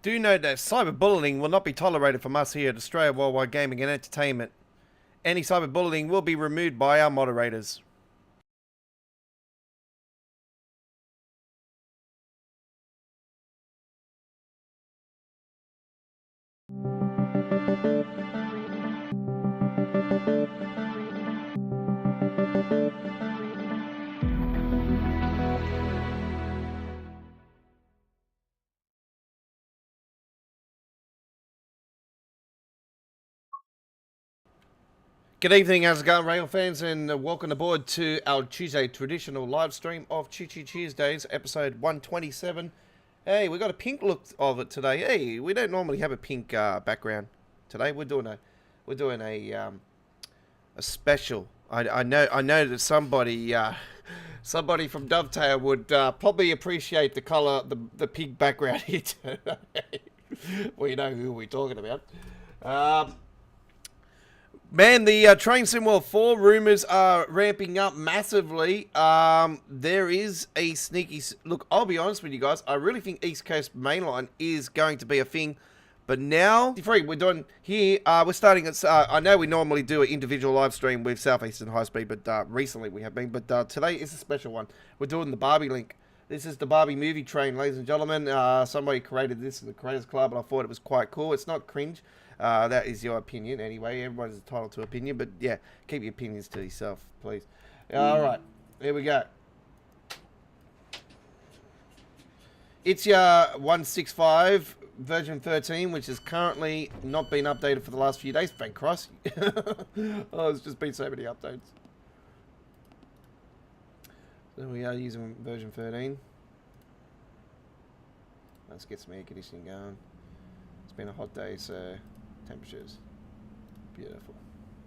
Do note that cyberbullying will not be tolerated from us here at Australia Worldwide Gaming and Entertainment. Any cyberbullying will be removed by our moderators. Good evening, how's it going, Rail fans, and welcome aboard to our Tuesday traditional live stream of Choo Choo Tuesdays, episode 127. Hey, we got a pink look of it today. Hey, we don't normally have a pink background today. We're doing a special. I know that somebody from Dovetail would probably appreciate the color, the pink background here today. We know who we're talking about. Man, the Train Sim World 4 rumors are ramping up massively. There is a sneaky... Look, I'll be honest with you guys. I really think East Coast Mainline is going to be a thing. But now, we're doing here. We're starting at... I know we normally do an individual live stream with Southeastern High Speed, but recently we have been. But today is a special one. We're doing the Barbie link. This is the Barbie movie train, ladies and gentlemen. Somebody created this in the Creators Club, and I thought it was quite cool. It's not cringe. That is your opinion anyway. Everyone's entitled to opinion, but yeah, keep your opinions to yourself, please. All right, here we go. It's your 165 version 13, which has currently not been updated for the last few days. Thank Christ. Oh, there's just been so many updates. So we are using version 13. Let's get some air conditioning going. It's been a hot day, so temperatures beautiful.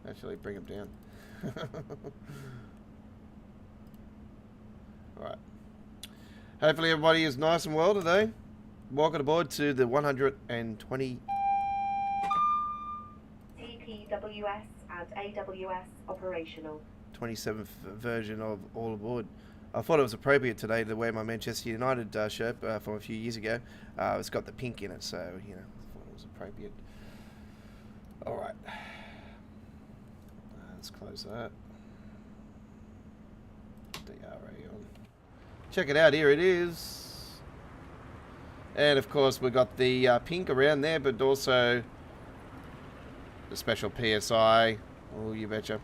Actually, bring them down. Alright. Hopefully everybody is nice and well today. Welcome aboard to the 120 TPWS and AWS operational. 27th version of All Aboard. I thought it was appropriate today to wear my Manchester United shirt from a few years ago. It's got the pink in it, so, you know, I thought it was appropriate. Alright. Let's close that. DRA on. Check it out, here it is. And of course we've got the pink around there, but also the special PSI. Oh, you betcha.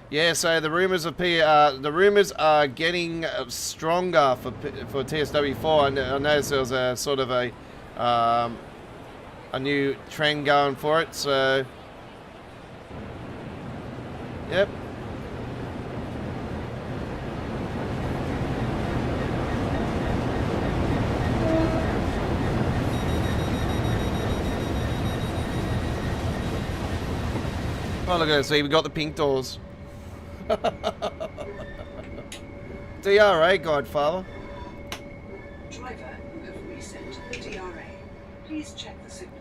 Yeah, so the rumors are getting stronger for TSW4. I noticed there was a sort of a new trend going for it. So, yep. Oh, look at this. See, we got the pink doors. DRA, Godfather. Driver, you have reset the DRA. Please check the signal.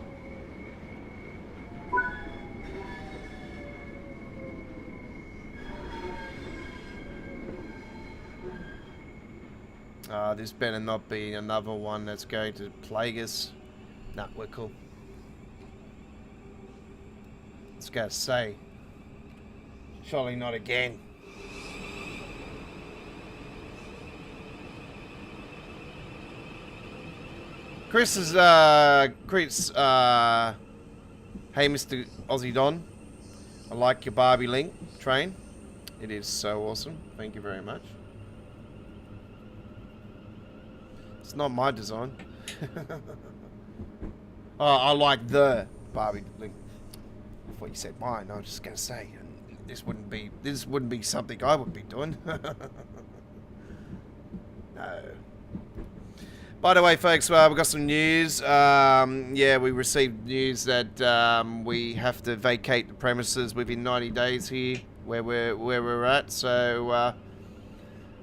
This better not be another one that's going to plague us. Nah, we're cool. Let's go say. Surely not again. Chris, hey Mr. Aussie Don, I like your Barbie link train. It is so awesome. Thank you very much. It's not my design. Oh, I like the Barbie link. I thought you said mine. I was just gonna say this wouldn't be something I would be doing. No. By the way, folks, we've got some news. Yeah, we received news that we have to vacate the premises within 90 days here, where we're at. So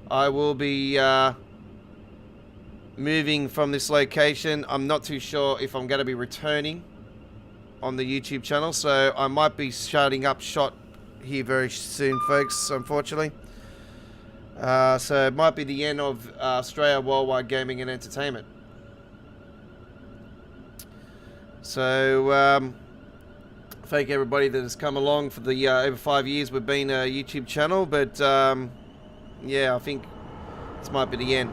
I will be moving from this location. I'm not too sure if I'm going to be returning on the YouTube channel, so I might be shutting up shop here very soon, folks, unfortunately. So it might be the end of Australia Worldwide Gaming and Entertainment. So thank everybody that has come along for the over 5 years we've been a YouTube channel, but yeah, I think this might be the end.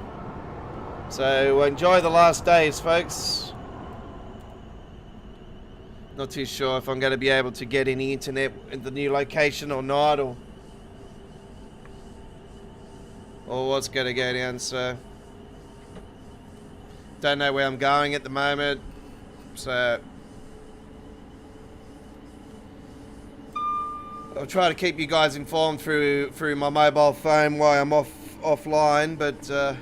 So enjoy the last days, folks. Not too sure if I'm going to be able to get any internet in the new location or not, or what's going to go down. So don't know where I'm going at the moment. So I'll try to keep you guys informed through my mobile phone while I'm offline, but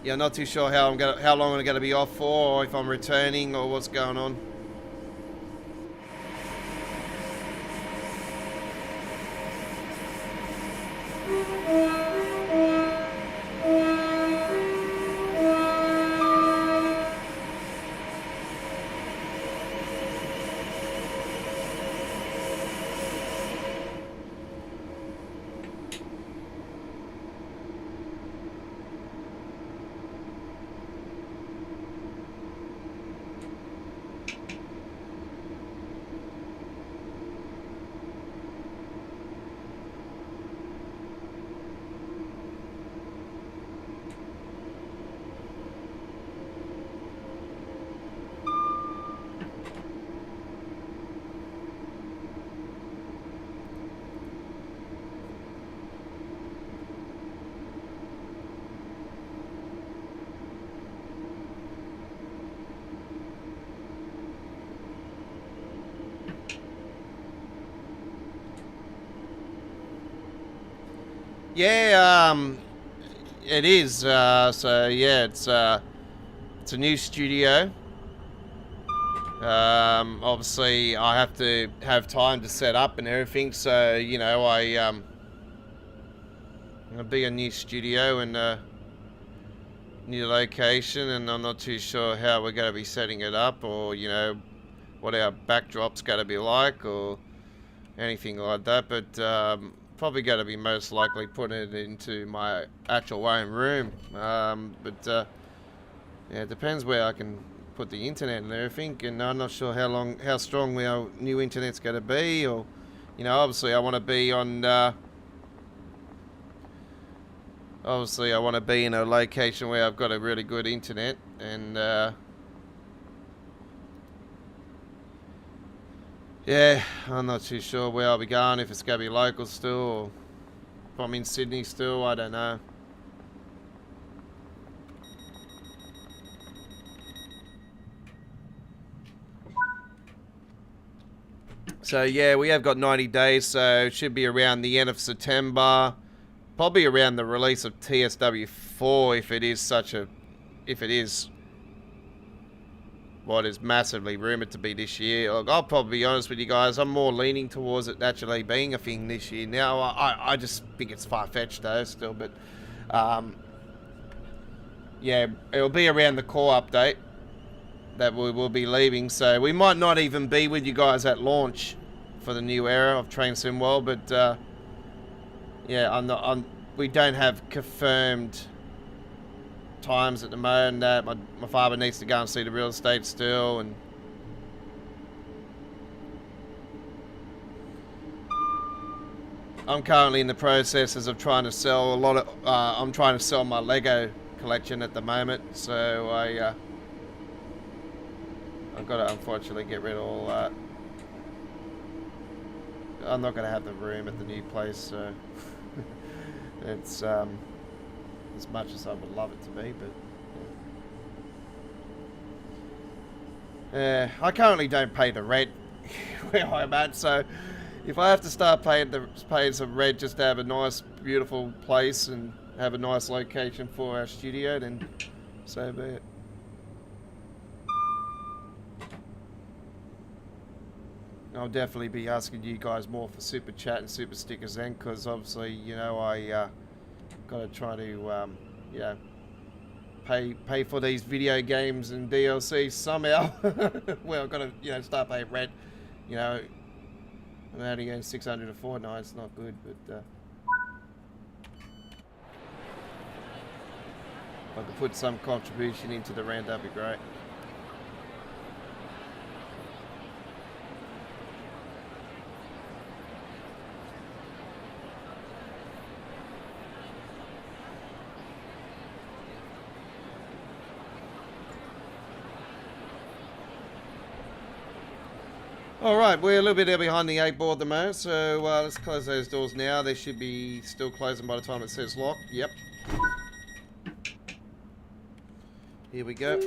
yeah, not too sure how long I'm gonna be off for, or if I'm returning, or what's going on. Yeah, it is. So yeah, it's a new studio. Obviously, I have to have time to set up and everything. So you know, it'll be a new studio and a new location, and I'm not too sure how we're going to be setting it up, or you know, what our backdrop's going to be like, or anything like that. But probably going to be most likely putting it into my actual own room. Yeah, it depends where I can put the internet and everything, and I'm not sure how strong our new internet's going to be, or you know, obviously I want to be on. Obviously, I want to be in a location where I've got a really good internet, and yeah, I'm not too sure where I'll be going, if it's going to be local still, or if I'm in Sydney still, I don't know. So yeah, we have got 90 days, so it should be around the end of September, probably around the release of TSW4, if it is what is massively rumoured to be this year. Look, I'll probably be honest with you guys, I'm more leaning towards it actually being a thing this year. Now, I just think it's far-fetched though, still, but yeah, it'll be around the core update that we will be leaving, so we might not even be with you guys at launch for the new era of Train Sim World, but yeah, we don't have confirmed times at the moment. That my father needs to go and see the real estate still, and I'm currently in the processes of trying to sell I'm trying to sell my Lego collection at the moment, so I've got to unfortunately get rid of all that. I'm not going to have the room at the new place, so it's as much as I would love it to be, but yeah. I currently don't pay the rent where I'm at, so if I have to start paying some rent just to have a nice, beautiful place and have a nice location for our studio, then so be it. I'll definitely be asking you guys more for super chat and super stickers then, because obviously, you know, I got to try to, you know, pay for these video games and DLC somehow. Well, I've got to, you know, start paying rent. You know, I'm only getting 600 a fortnight. It's not good, but I could put some contribution into the rent, that'd be great. Alright, we're a little bit behind the 8 ball at the moment, so let's close those doors now. They should be still closing by the time it says lock. Yep. Here we go.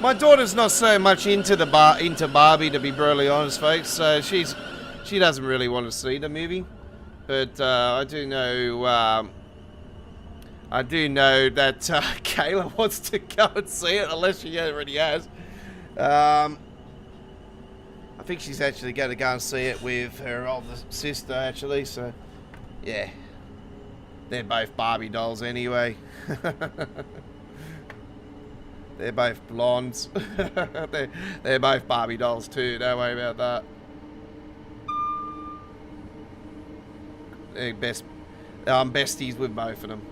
My daughter's not so much into Barbie, to be brutally honest, folks. So she doesn't really want to see the movie, but I do know that Kayla wants to go and see it, unless she already has. I think she's actually going to go and see it with her older sister, actually. So yeah, they're both Barbie dolls anyway. They're both blondes. they're both Barbie dolls too, don't worry about that. They're besties with both of them.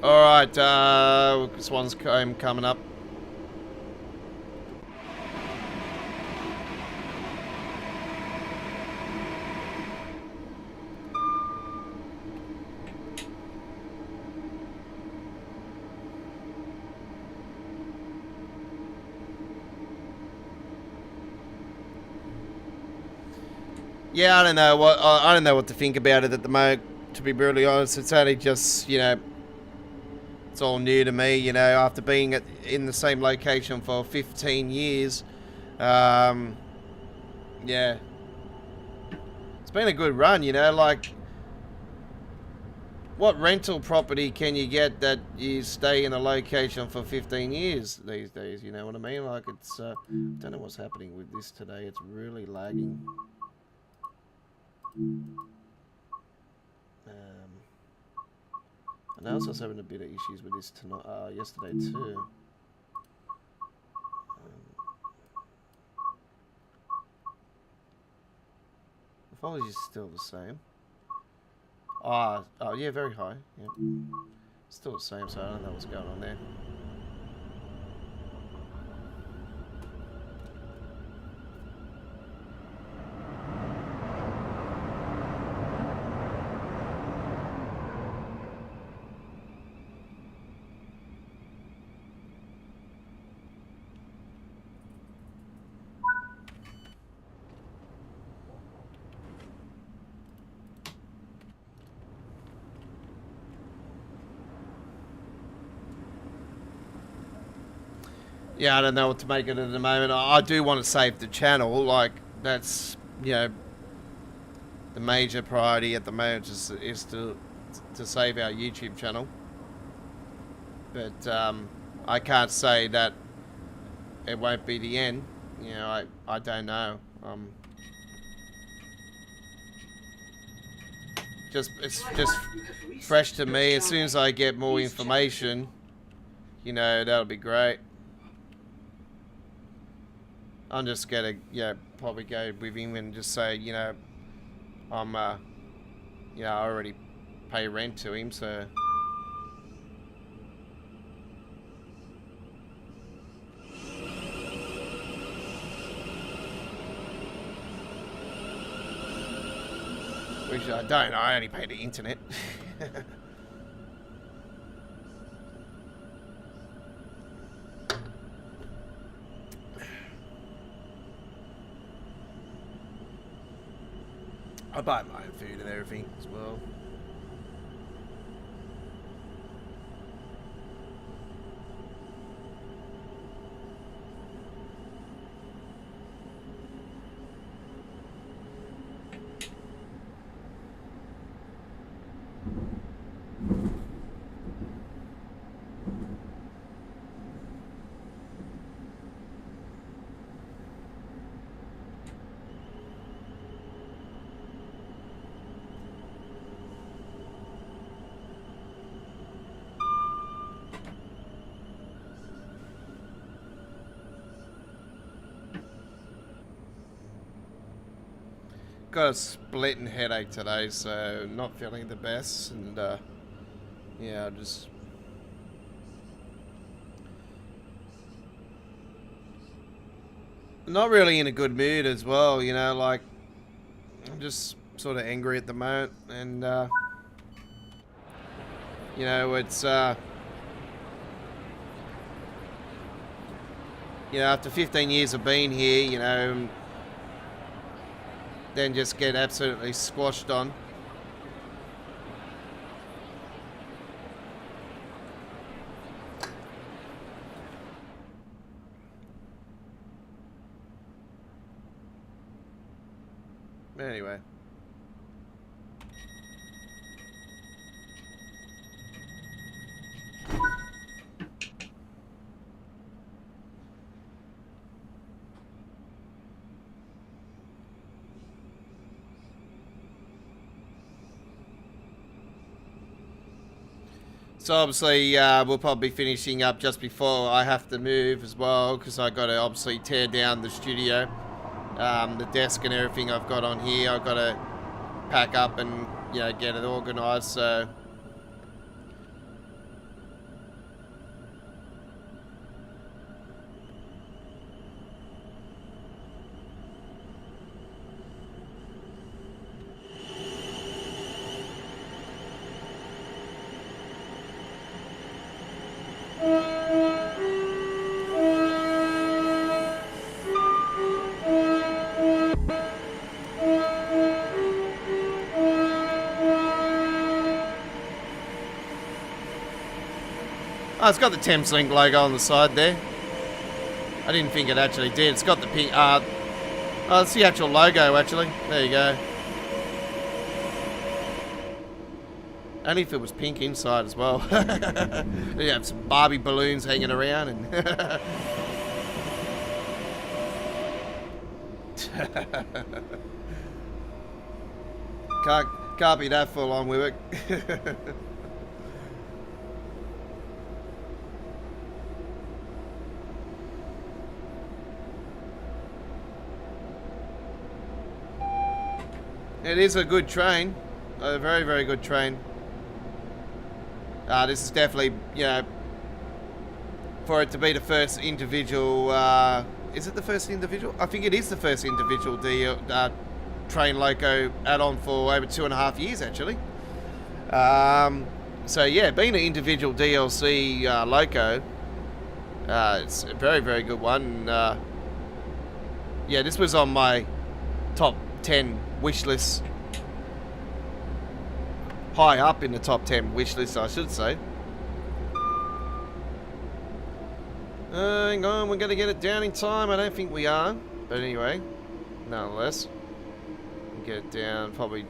Alright, this one's coming up. Yeah, I don't know what to think about it at the moment. To be brutally honest, it's only just, you know, it's all new to me. You know, after being in the same location for 15 years, yeah, it's been a good run. You know, like, what rental property can you get that you stay in a location for 15 years these days? You know what I mean? Like, it's I don't know what's happening with this today. It's really lagging. I know I was having a bit of issues with this tonight, yesterday too. The voltage is still the same. Oh yeah, very high. Yep. Still the same, so I don't know what's going on there. Yeah, I don't know what to make it at the moment. I do want to save the channel. Like, that's, you know, the major priority at the moment is to save our YouTube channel. But I can't say that it won't be the end. You know, I don't know. It's just fresh to me. As soon as I get more information, you know, that'll be great. I'm just gonna, yeah, probably go with him and just say, you know, I'm, yeah, I already pay rent to him, so. Which I don't, I only pay the internet. I buy my own food and everything as well. got a splitting headache today, so not feeling the best, and yeah, just not really in a good mood as well, you know, like I'm just sort of angry at the moment, and you know, it's you know, after 15 years of being here, you know, then just get absolutely squashed on. Anyway. So obviously we'll probably be finishing up just before I have to move as well, because I got to obviously tear down the studio, the desk and everything I've got on here. I've got to pack up and, you know, get it organised. So oh, it's got the Thameslink logo on the side there. I didn't think it actually did. It's got the pink. Oh, it's the actual logo actually. There you go. Only if it was pink inside as well. You have some Barbie balloons hanging around and. Can't be that full on with it. It is a good train, a very, very good train. This is definitely, you know, for it to be the first individual, is it the first individual? I think it is the first individual train loco add-on for over 2.5 years, actually. So yeah, being an individual DLC loco, it's a very, very good one. Yeah, this was on my top 10 wish list, high up in the top 10 wish list, I should say. Hang on, we're going to get it down in time. I don't think we are, but anyway, nonetheless, we'll get it down probably,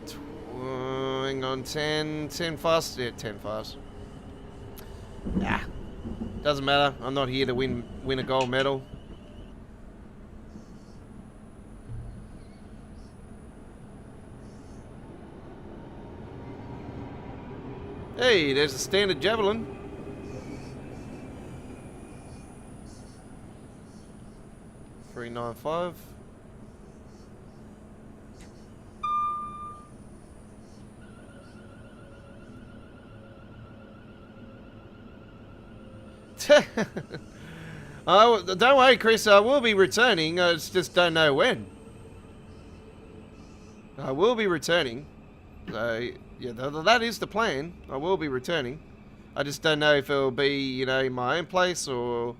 hang on, 10 fast, yeah, 10 fast. Nah, doesn't matter, I'm not here to win a gold medal. Hey, there's a standard javelin. $395. Oh, don't worry, Chris. I will be returning. I just don't know when. I will be returning. So yeah, that is the plan. I will be returning. I just don't know if it'll be, you know, in my own place, or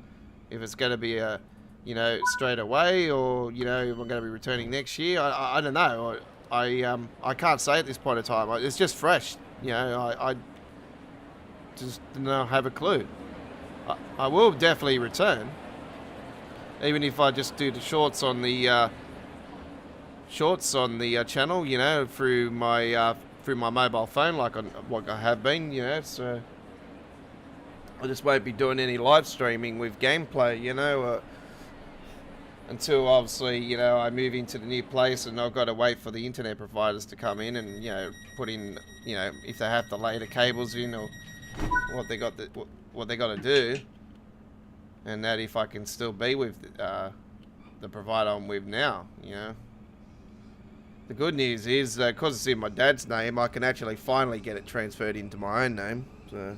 if it's going to be a, you know, straight away, or, you know, if I'm going to be returning next year. I don't know. I can't say at this point in time. It's just fresh. You know, I just don't have a clue. I will definitely return, even if I just do the shorts on the channel, you know, through my mobile phone, like I have been, you know. So I just won't be doing any live streaming with gameplay, you know, until obviously, you know, I move into the new place, and I've got to wait for the internet providers to come in and, you know, put in, you know, if they have to lay the cables in, or what they got to do, and that if I can still be with the provider I'm with now, you know. The good news is, because it's in my dad's name, I can actually finally get it transferred into my own name. So.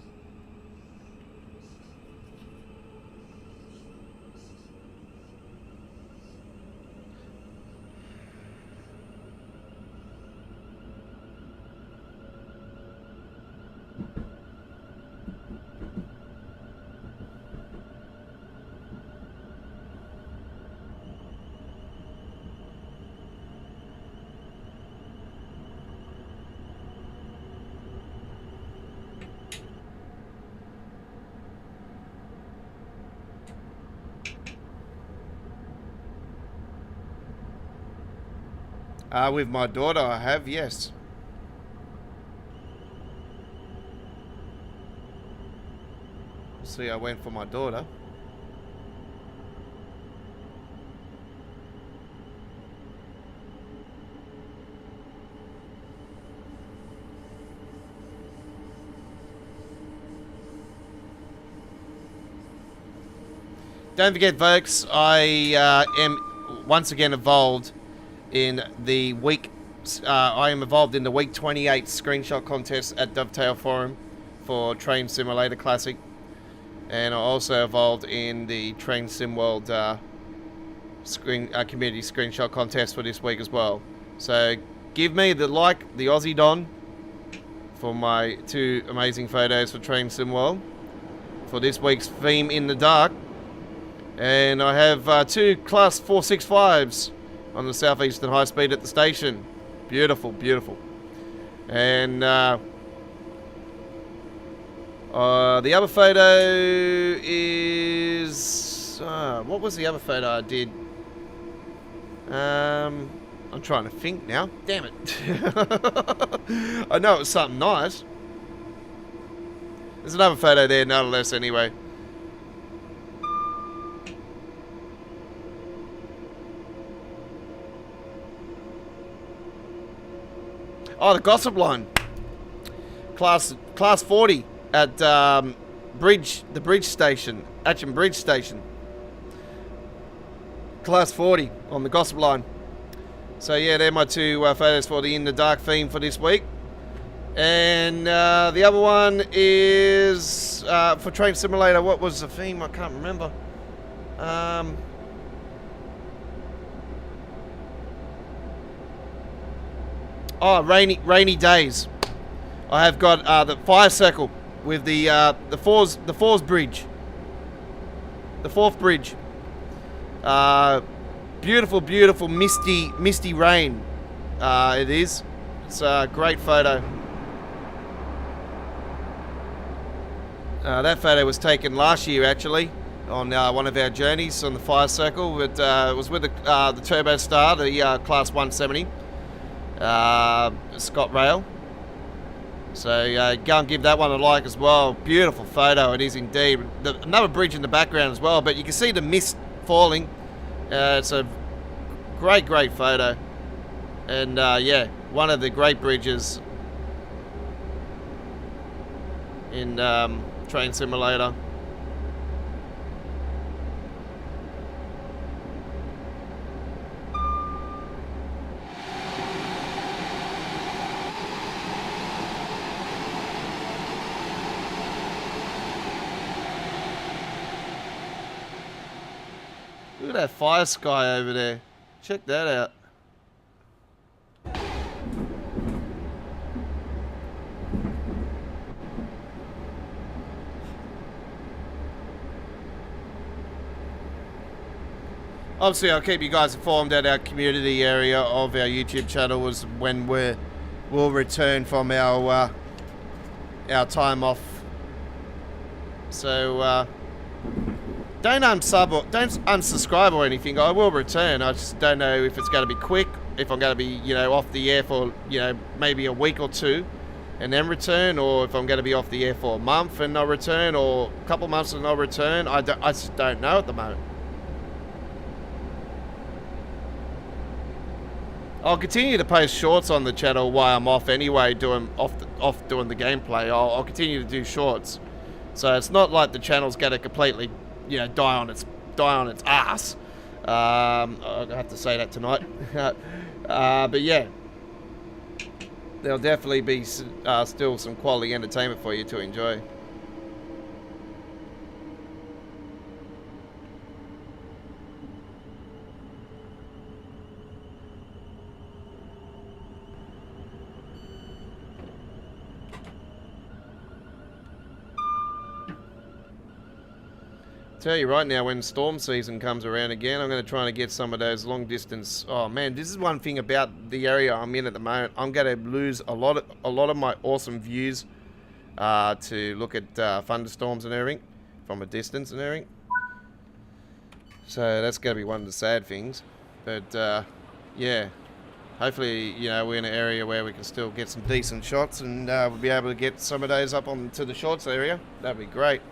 With my daughter, I have, yes. See, I went for my daughter. Don't forget, folks, I am once again involved in the week. I am involved in the week 28 screenshot contest at Dovetail Forum for Train Simulator Classic, and I'm also involved in the Train Sim World community screenshot contest for this week as well. So give me the Aussie Don, for my 2 amazing photos for Train Sim World for this week's theme in the dark, and I have 2 Class 465s on the southeastern high speed at the station. Beautiful, beautiful. And the other photo is what was the other photo I did? I'm trying to think now. Damn it. I know it was something nice. There's another photo there nonetheless anyway. Oh, the gossip line. Class 40 at the bridge station, Atcham Bridge Station. Class 40 on the gossip line. So yeah, they're my 2 photos for the In the Dark theme for this week. And the other one is for Train Simulator. What was the theme? I can't remember. Oh, rainy days. I have got the fire circle with the Fours Bridge, the 4th bridge. Beautiful misty rain. It is. It's a great photo. That photo was taken last year actually on one of our journeys on the fire circle. It was with the Turbo Star, the Class 170. Scott Rail. So go and give that one a like as well. Beautiful photo it is indeed. Another bridge in the background as well, but you can see the mist falling. It's a great photo, and yeah, one of the great bridges in Train Simulator. Look at that fire sky over there. Check that out. Obviously, I'll keep you guys informed at our community area of our YouTube channel is when we'll return from our time off. So don't unsubscribe or anything. I will return. I just don't know if it's going to be quick, if I'm going to be, off the air for, maybe a week or 2 and then return, or if I'm going to be off the air for a month and I'll return, or a couple months and I'll return. I just don't know at the moment. I'll continue to post shorts on the channel while I'm off anyway, doing doing the gameplay. I'll continue to do shorts. So it's not like the channel's going to completely die on its ass. I have to say that tonight. But yeah, there'll definitely be still some quality entertainment for you to enjoy. Tell you right now, when storm season comes around again, I'm going to try and get some of those long distance. Oh man, this is one thing about the area I'm in at the moment. I'm going to lose a lot of my awesome views to look at thunderstorms and everything from a distance and everything. So that's going to be one of the sad things. But yeah, hopefully, you know, we're in an area where we can still get some decent shots, and we'll be able to get some of those up onto the shorts area. That'd be great.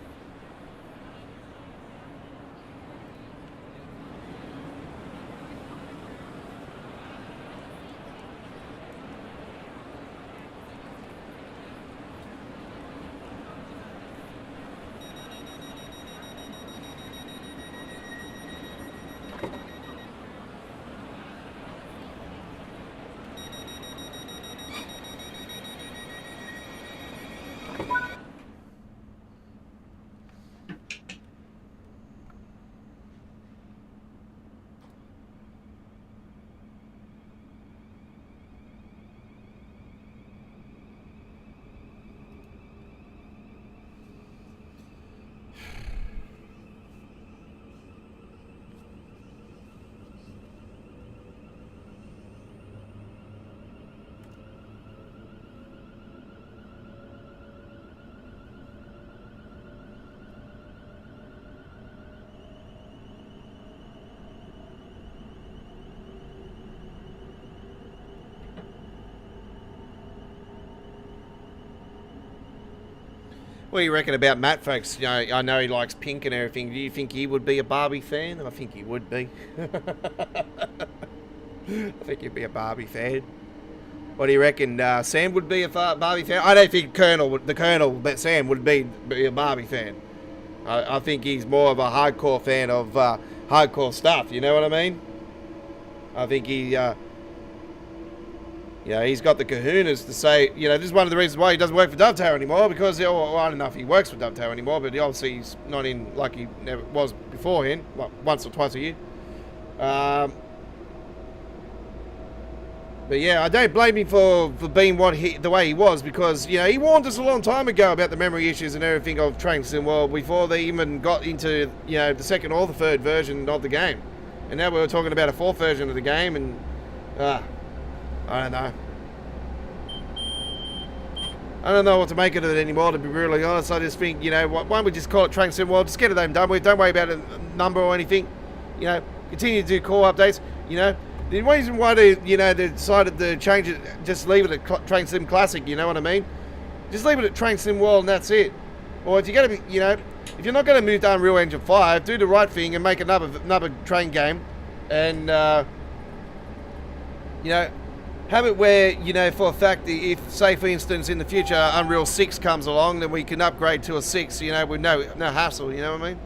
What do you reckon about Matt, folks? You know, I know he likes pink and everything. Do you think he would be a Barbie fan? I think he would be. I think he'd be a Barbie fan. What do you reckon? Sam would be a Barbie fan? I don't think the Colonel, but Sam would be a Barbie fan. I think he's more of a hardcore fan of hardcore stuff. You know what I mean? I think he... you know, he's got the kahunas to say, you know, this is one of the reasons why he doesn't work for Dovetail anymore, because, well, I don't know if he works for Dovetail anymore, but obviously he's not in like he never was beforehand, well, once or twice a year. But yeah, I don't blame him for being the way he was, because, you know, he warned us a long time ago about the memory issues and everything of Train Sim World before they even got into, you know, the second or the third version of the game. And now we're talking about a fourth version of the game, and I don't know. I don't know what to make of it anymore, to be really honest. I just think, you know, why don't we just call it Train Sim World? Just get it done with. Don't worry about a number or anything. You know, continue to do core updates. You know, the reason why they decided to change it, just leave it at Train Sim Classic. You know what I mean? Just leave it at Train Sim World, and that's it. Or if you're going to be, you know, if you're not going to move down Unreal Engine 5, do the right thing and make another train game, and you know, have it where, you know, for a fact, if, say, for instance, in the future, Unreal 6 comes along, then we can upgrade to a 6, you know, with no hassle, you know what I mean?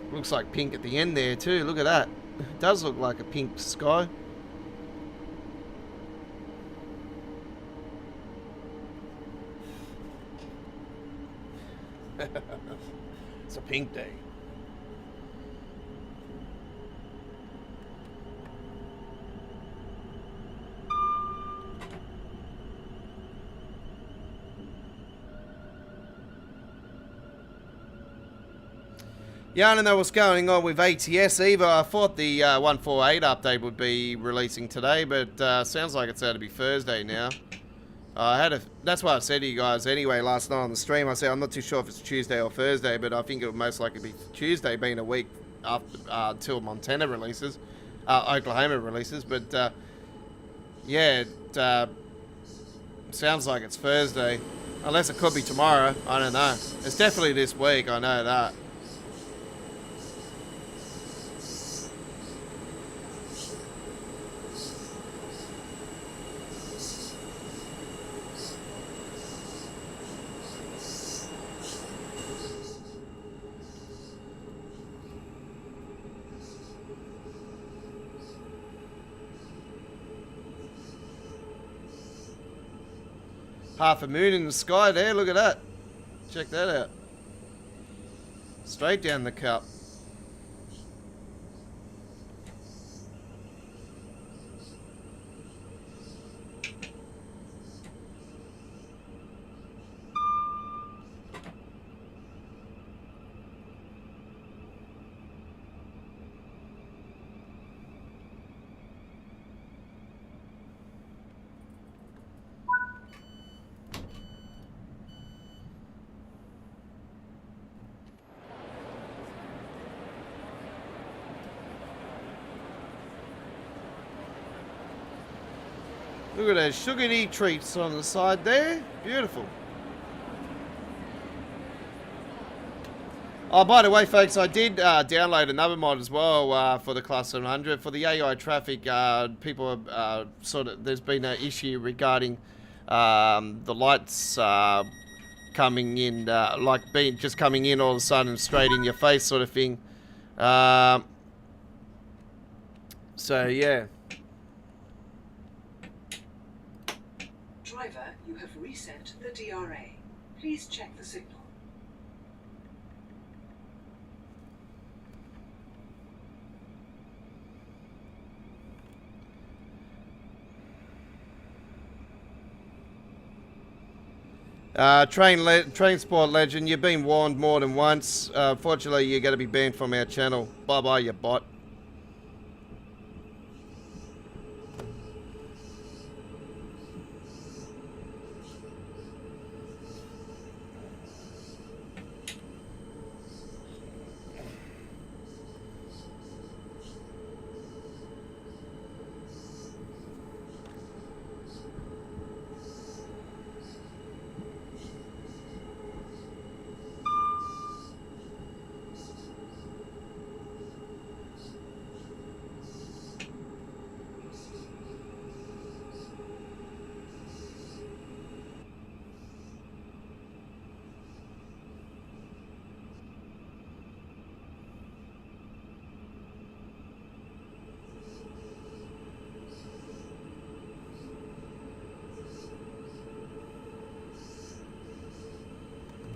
Looks like pink at the end there too. Look at that. It does look like a pink sky. It's a pink day. Yeah, I don't know what's going on with ATS either. I thought the 148 update would be releasing today, but sounds like it's out to be Thursday now. That's what I said to you guys anyway last night on the stream. I said I'm not too sure if it's Tuesday or Thursday, but I think it would most likely be Tuesday, being a week after until Montana releases, Oklahoma releases. But yeah, it sounds like it's Thursday, unless it could be tomorrow. I don't know. It's definitely this week. I know that. half a moon in the sky there. Look at that. Check that out. Straight down the cup. Look at those sugary treats on the side there. Beautiful. Oh, by the way, folks, I did download another mod as well for the Class 700. For the AI traffic, people are there's been an issue regarding the lights coming in, like just coming in all of a sudden straight in your face sort of thing. So, yeah. Driver, you have reset the DRA. Please check the signal. Transport legend, you've been warned more than once. Fortunately, you're going to be banned from our channel. Bye-bye, you bot.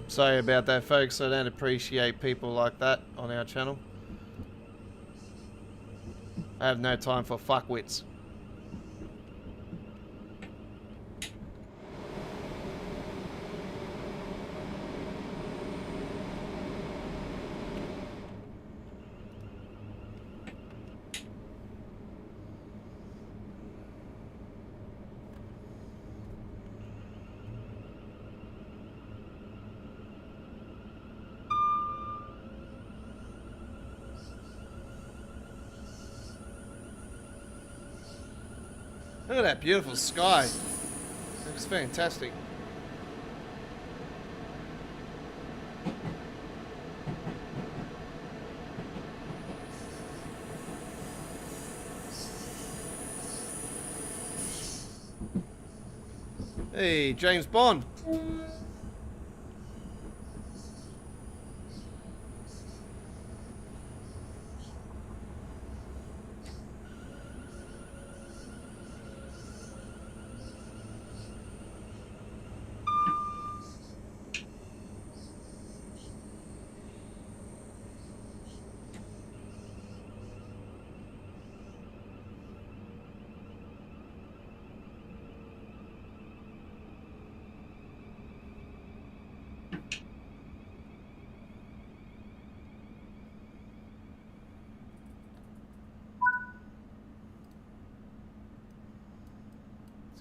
Sorry about that, folks. I don't appreciate people like that on our channel. I have no time for fuckwits. Look at that beautiful sky. Looks fantastic. Hey, James Bond.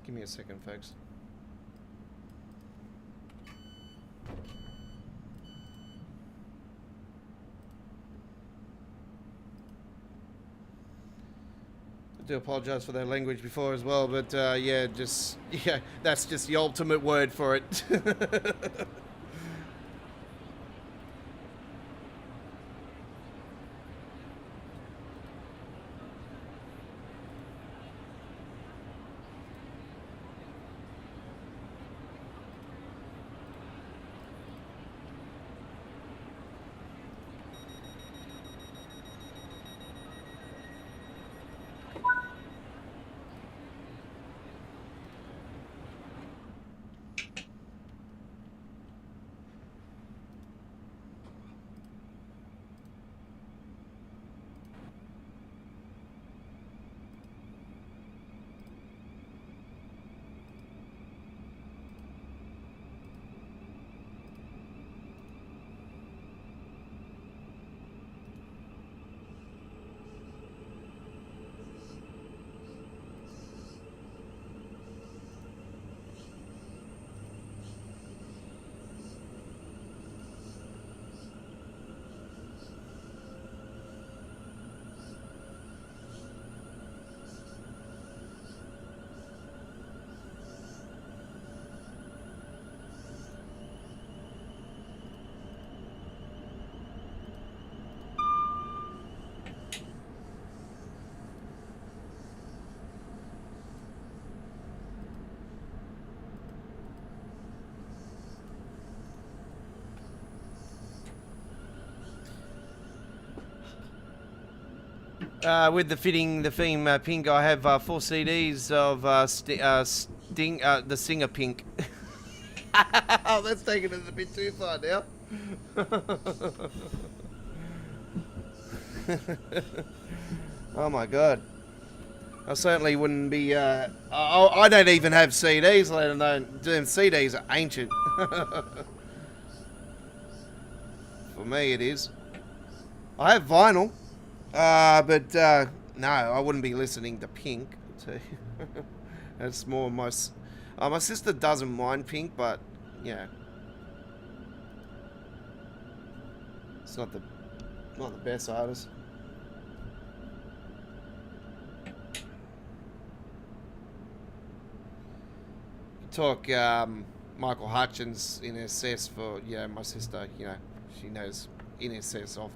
Give me a second, folks. I do apologise for that language before as well, but yeah, that's just the ultimate word for it. With the theme pink, I have 4 CDs of the Singer Pink. Oh, that's taking it a bit too far now. Oh my god. I certainly wouldn't be, I don't even have CDs, let alone, them CDs are ancient. For me it is. I have vinyl, but no, I wouldn't be listening to Pink. That's more my sister doesn't mind Pink, but yeah, it's not the best artist. Talk Michael Hutchins in SS for my sister. She knows in SS off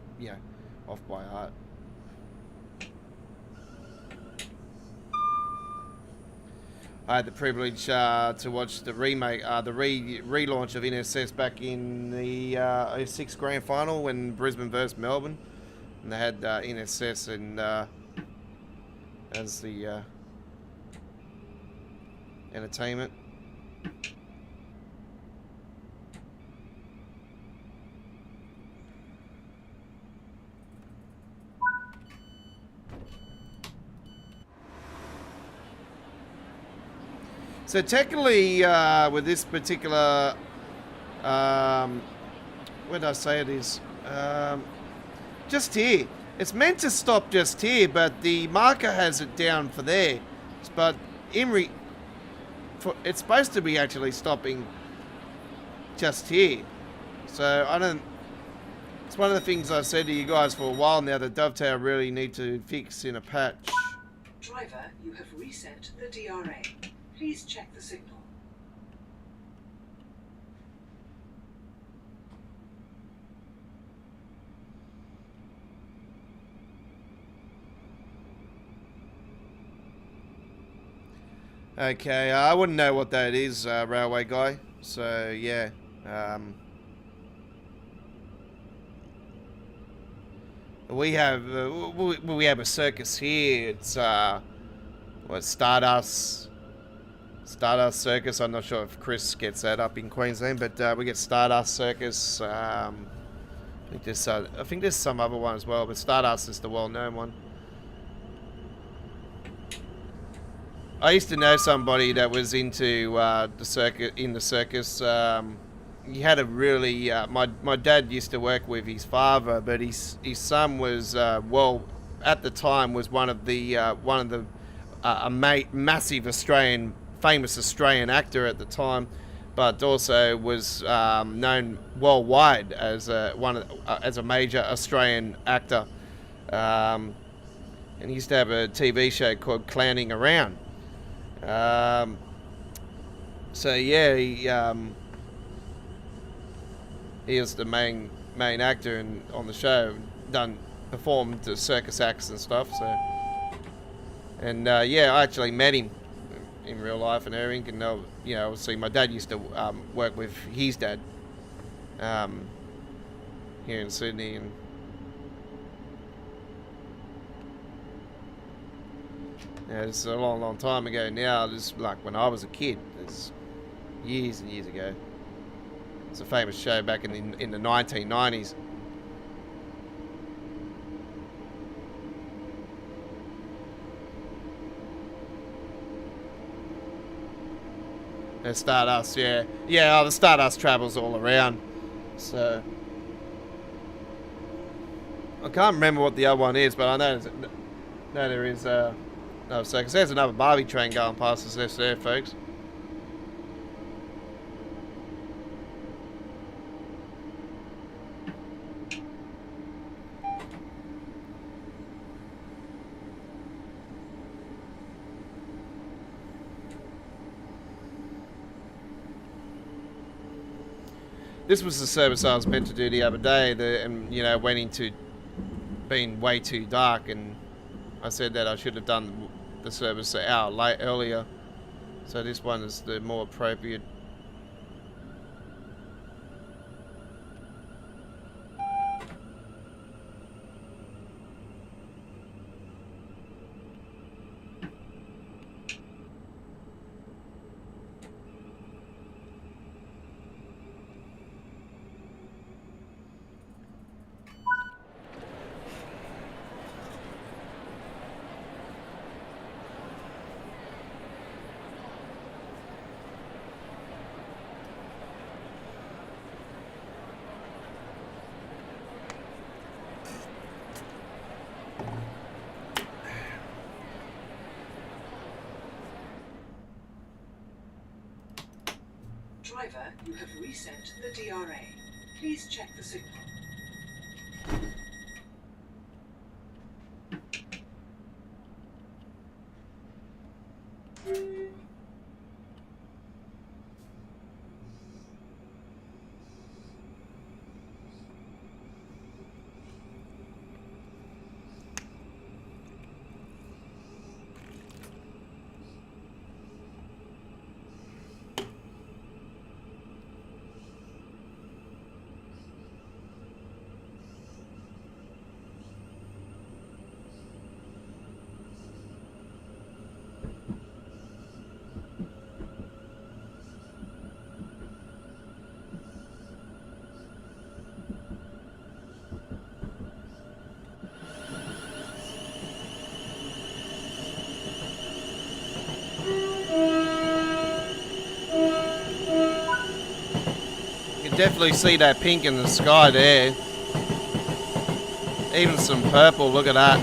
by heart. I had the privilege to watch the remake, the relaunch of NSS back in the 06 Grand Final when Brisbane versus Melbourne, and they had NSS and as the entertainment. So technically, with this particular, where did I say it is? Just here. It's meant to stop just here, but the marker has it down for there. But it's supposed to be actually stopping just here. So I don't. It's one of the things I've said to you guys for a while now that Dovetail really need to fix in a patch. Driver, you have reset the DRA. Please check the signal. Okay, I wouldn't know what that is, railway guy. So yeah, we have a circus here. It's Stardust Circus. I'm not sure if Chris gets that up in Queensland, but we get Stardust Circus. I think there's some other one as well, but Stardust is the well-known one. I used to know somebody that was into the circus. He had a really my dad used to work with his father, but his son was at the time was one of the massive famous Australian actor at the time, but also was known worldwide as a major Australian actor. And he used to have a TV show called Clowning Around. So yeah, he is the main actor on the show. Performed the circus acts and stuff. So, and yeah, I actually met him in real life and everything. And obviously my dad used to work with his dad here in Sydney. And it's a long time ago now. It's like when I was a kid. It's years and years ago. It's a famous show back in the 1990s. There's Stardust, yeah. The Stardust travels all around. So I can't remember what the other one is, but I know there is no circus. There's another Barbie train going past us there, folks. This was the service I was meant to do the other day, and went into being way too dark, and I said that I should have done the service an hour earlier. So this one is the more appropriate. Driver, you have reset the DRA. Please check the signal. You can definitely see that pink in the sky there. Even some purple, look at that.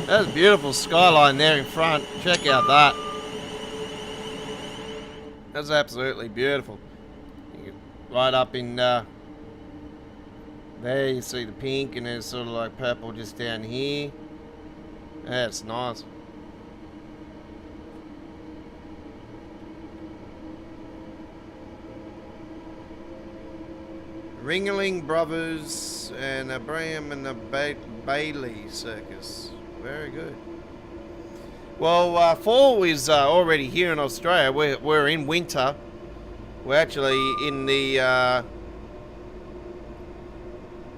That's a beautiful skyline there in front. Check out that. That's absolutely beautiful. Right up in there you see the pink, and there's sort of like purple just down here. That's nice. Ringling Brothers and Abraham and the Bailey Circus. Very good. Well, fall is already here in Australia. We're in winter. We're actually in the...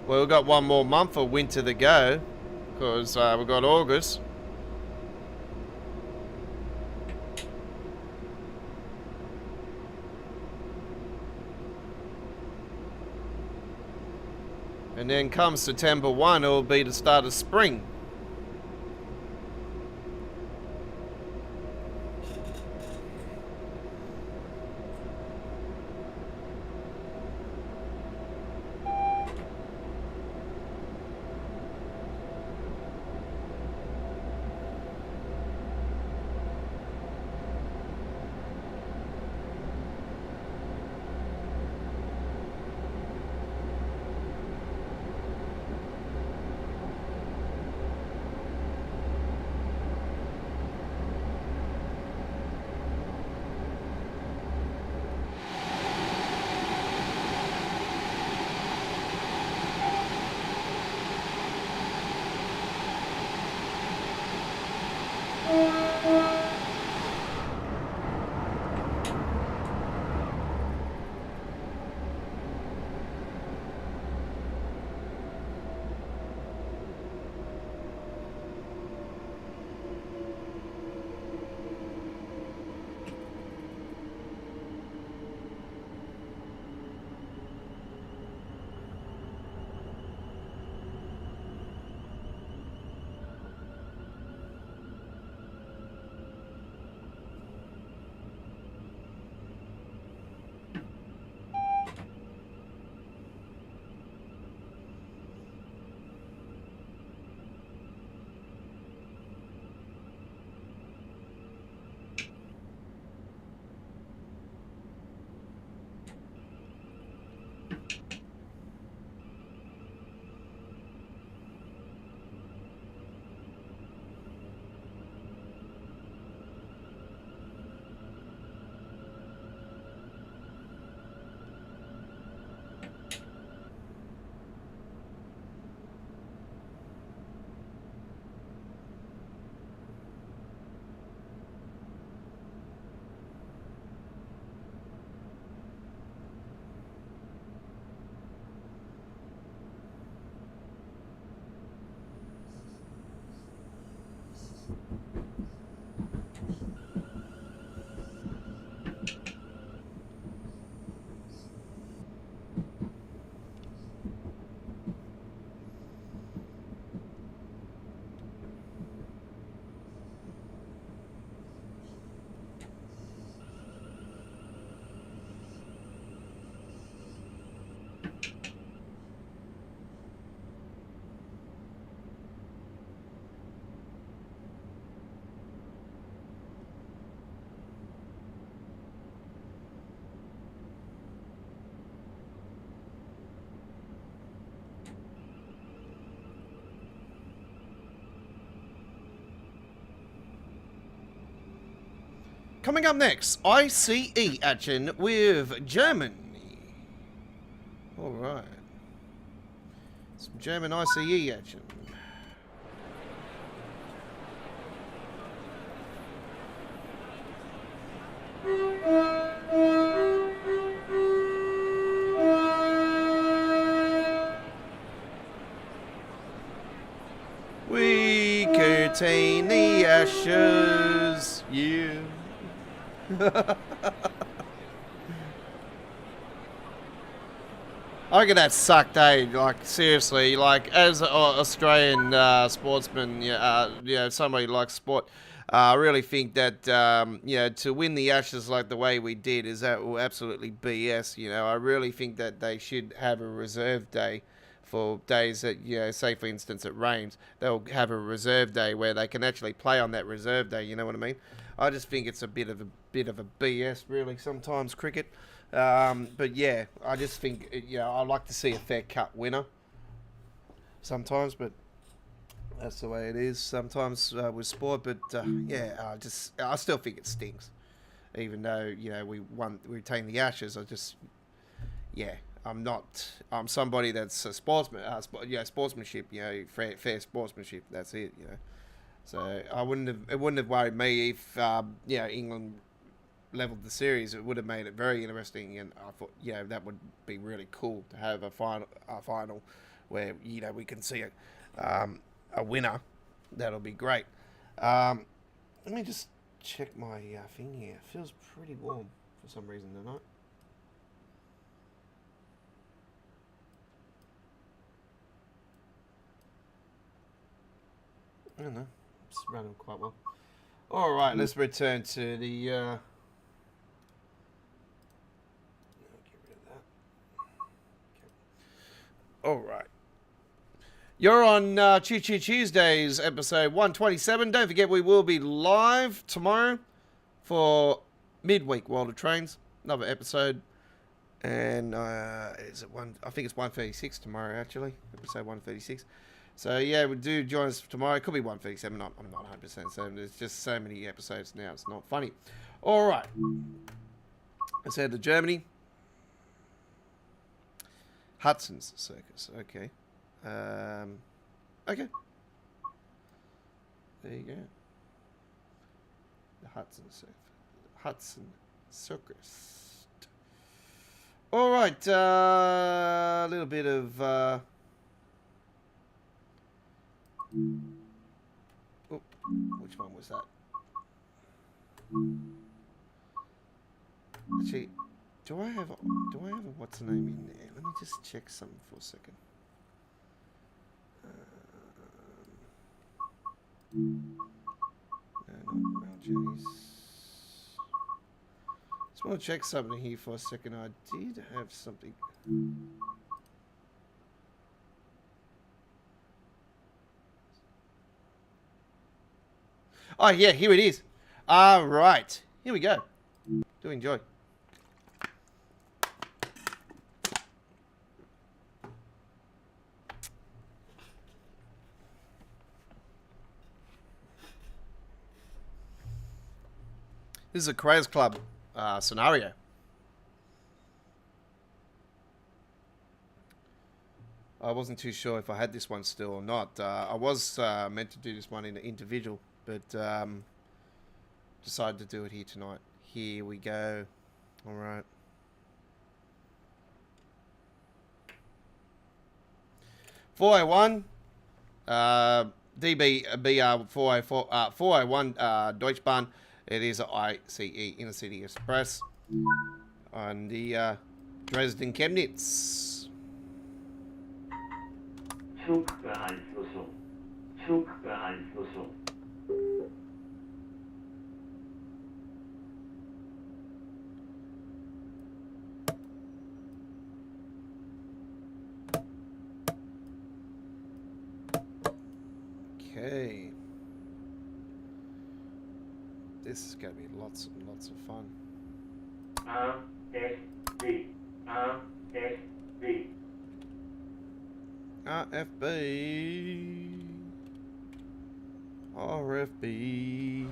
well, we've got one more month of winter to go, because we've got August. And then come September 1, it'll be the start of spring. Coming up next, ICE action with Germany. Alright. Some German ICE action. We contain the ashes, you. I reckon that sucked, eh? Like, seriously, like, as an Australian sportsman, somebody like sport, I really think that, to win the Ashes like the way we did is absolutely BS, I really think that they should have a reserve day for days that, say for instance it rains, they'll have a reserve day where they can actually play on that reserve day, you know what I mean? I just think it's a bit of a BS, really, sometimes, cricket. But yeah, I just think, I like to see a fair cut winner sometimes, but that's the way it is sometimes with sport. But I still think it stinks, even though we retained the Ashes. I'm somebody that's a sportsman, sportsmanship, fair sportsmanship. That's it, So it wouldn't have worried me if England leveled the series. It would have made it very interesting, and I thought that would be really cool to have a final where we can see a winner. That'll be great. Let me just check my thing here. It feels pretty warm for some reason tonight. I don't know. It's running quite well. All right, let's return to the. Get rid of that. Okay. All right. You're on Choo Choo Tuesdays, episode 127. Don't forget, we will be live tomorrow for midweek World of Trains, another episode. And is it one? I think it's 136 tomorrow, actually. Episode 136. So yeah, we do join us tomorrow. It could be 137. I'm not 100% certain. There's just so many episodes now. It's not funny. All right. Let's head to Germany. Hudson's Circus. Okay. Okay. There you go. The Hudson Circus. All right. A little bit of. Oh, which one was that? Actually, do I have a what's the name in there? Let me just check something for a second. No, not Mel Jenny's. Just want to check something here for a second. I did have something. Oh, yeah, here it is. All right. Here we go. Do enjoy. This is a Creators Club scenario. I wasn't too sure if I had this one still or not. I was meant to do this one in an individual, but decided to do it here tonight. Here we go. All right. (401) DBR 401 Deutschbahn. It is a ICE Intercity Express on the Dresden Chemnitz. Zugbeeinflussung. Zugbeeinflussung. Okay. This is going to be lots and lots of fun. RFB. RFB. RFB. RFB.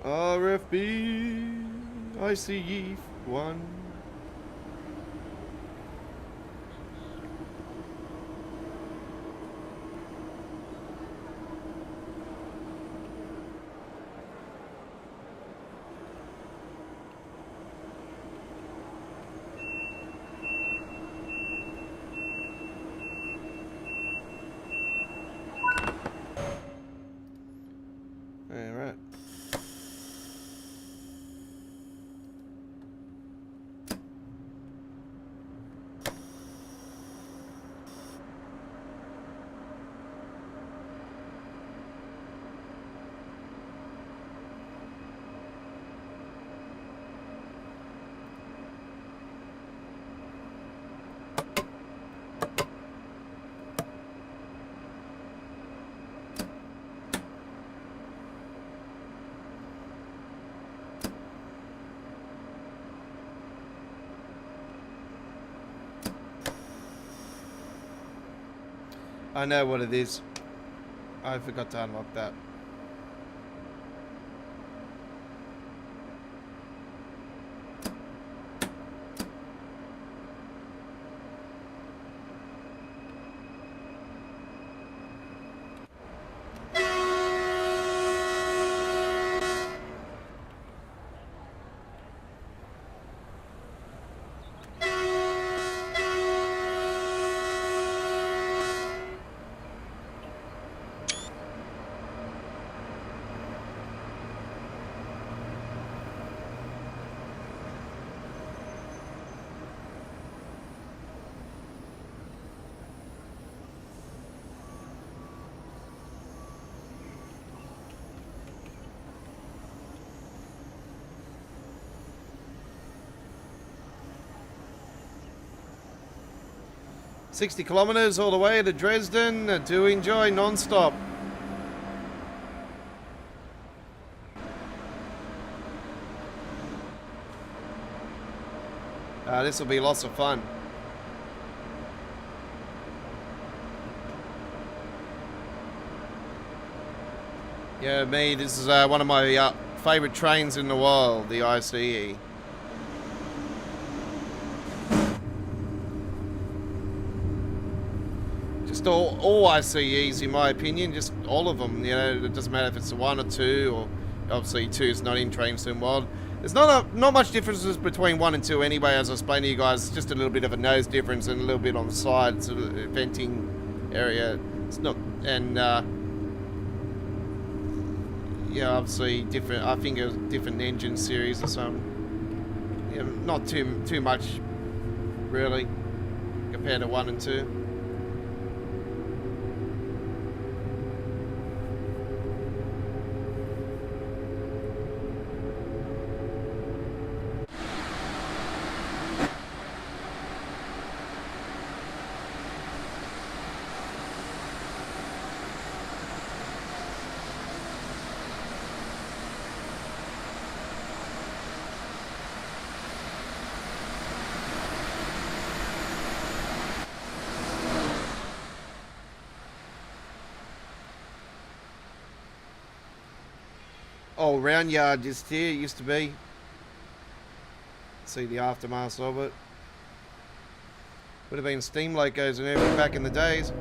RFB, I see ye one. All right. I know what it is. I forgot to unlock that. $60 kilometers all the way to Dresden. Do enjoy non-stop. This will be lots of fun. Yeah, me, this is one of my favourite trains in the world, the ICE. Just all ICEs, in my opinion, just all of them. You know, it doesn't matter if it's a 1 or 2, or obviously 2 is not in Train Sim World. There's not much differences between 1 and 2 anyway, as I explained to you guys. It's just a little bit of a nose difference and a little bit on the side, sort of venting area. It's not, and yeah, obviously different. I think it was different engine series or something. Yeah, not too much really compared to 1 and 2. Oh, round yard just here used to be. See the aftermath of it. Would have been steam locos and everything back in the days.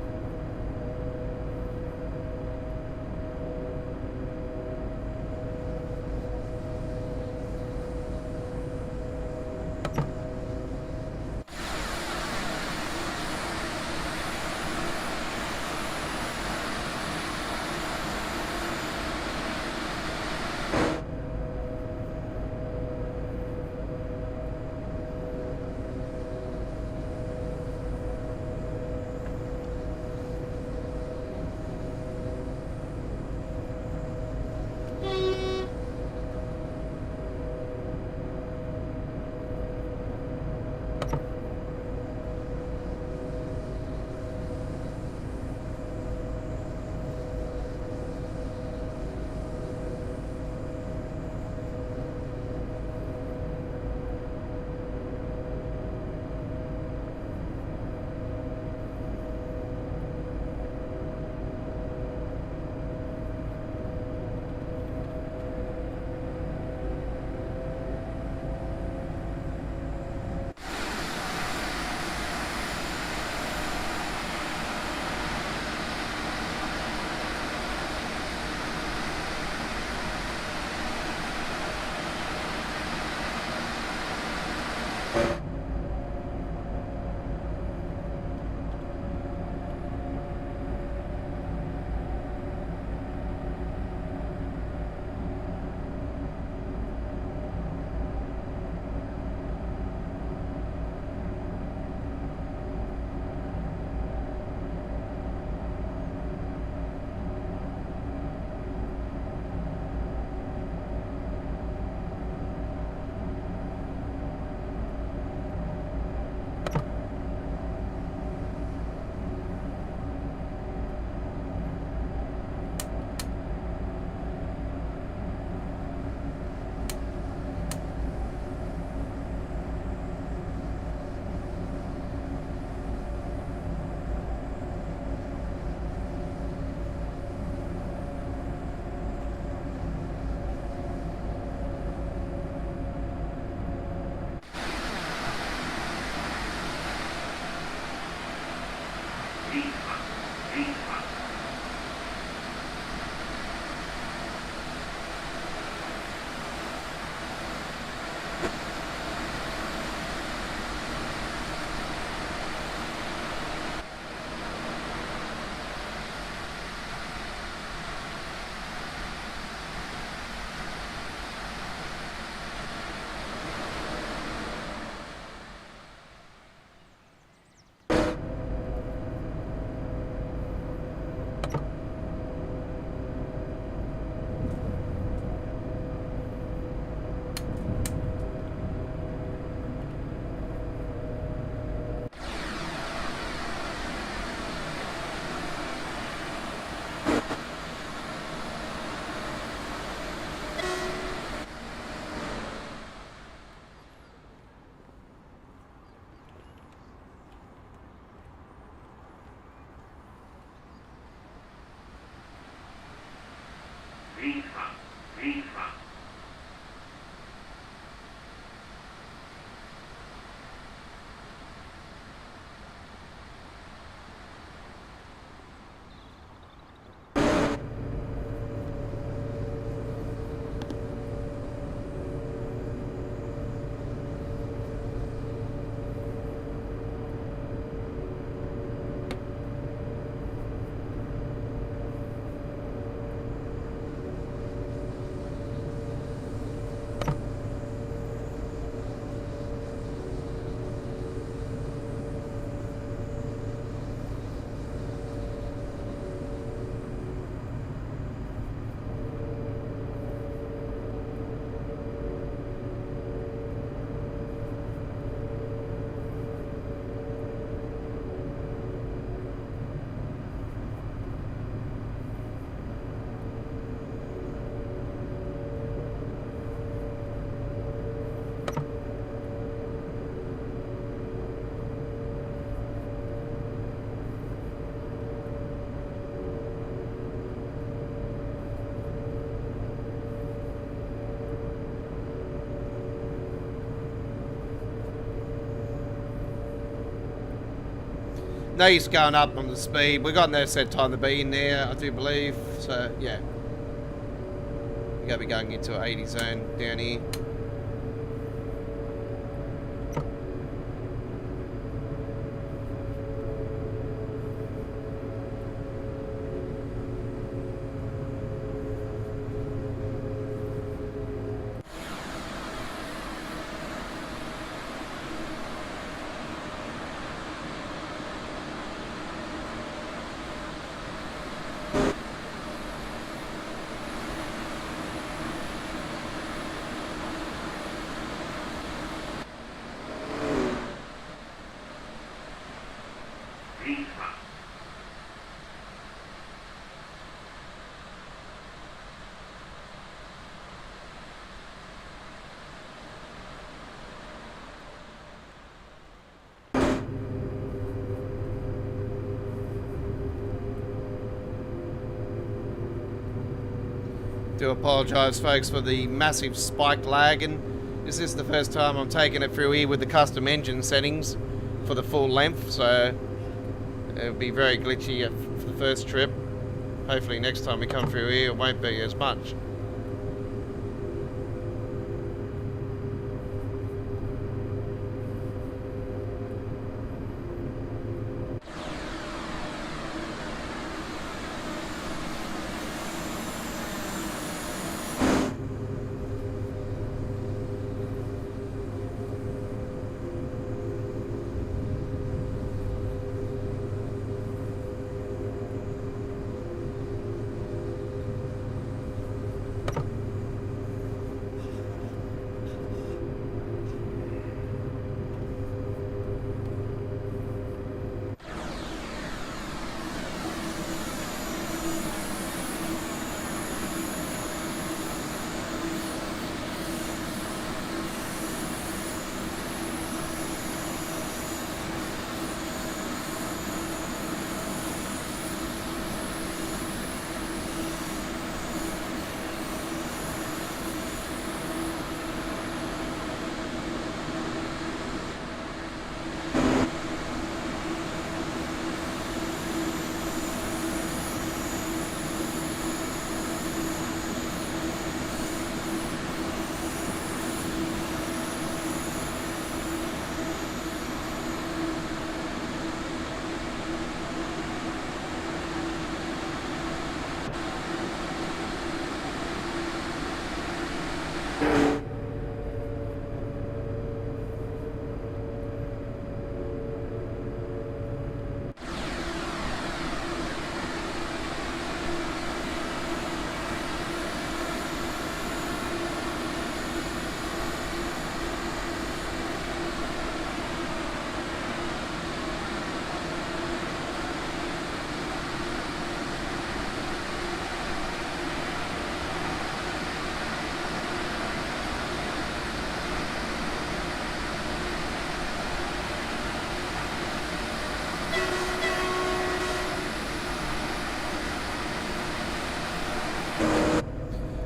Visa. Visa. No use going up on the speed. We've got no set time to be in there, I do believe. So, yeah. We're going to be going into an 80 zone down here. Visa. Do apologise, folks, for the massive spike lag, and this is the first time I'm taking it through here with the custom engine settings for the full length, so it'll be very glitchy for the first trip. Hopefully next time we come through here it won't be as much.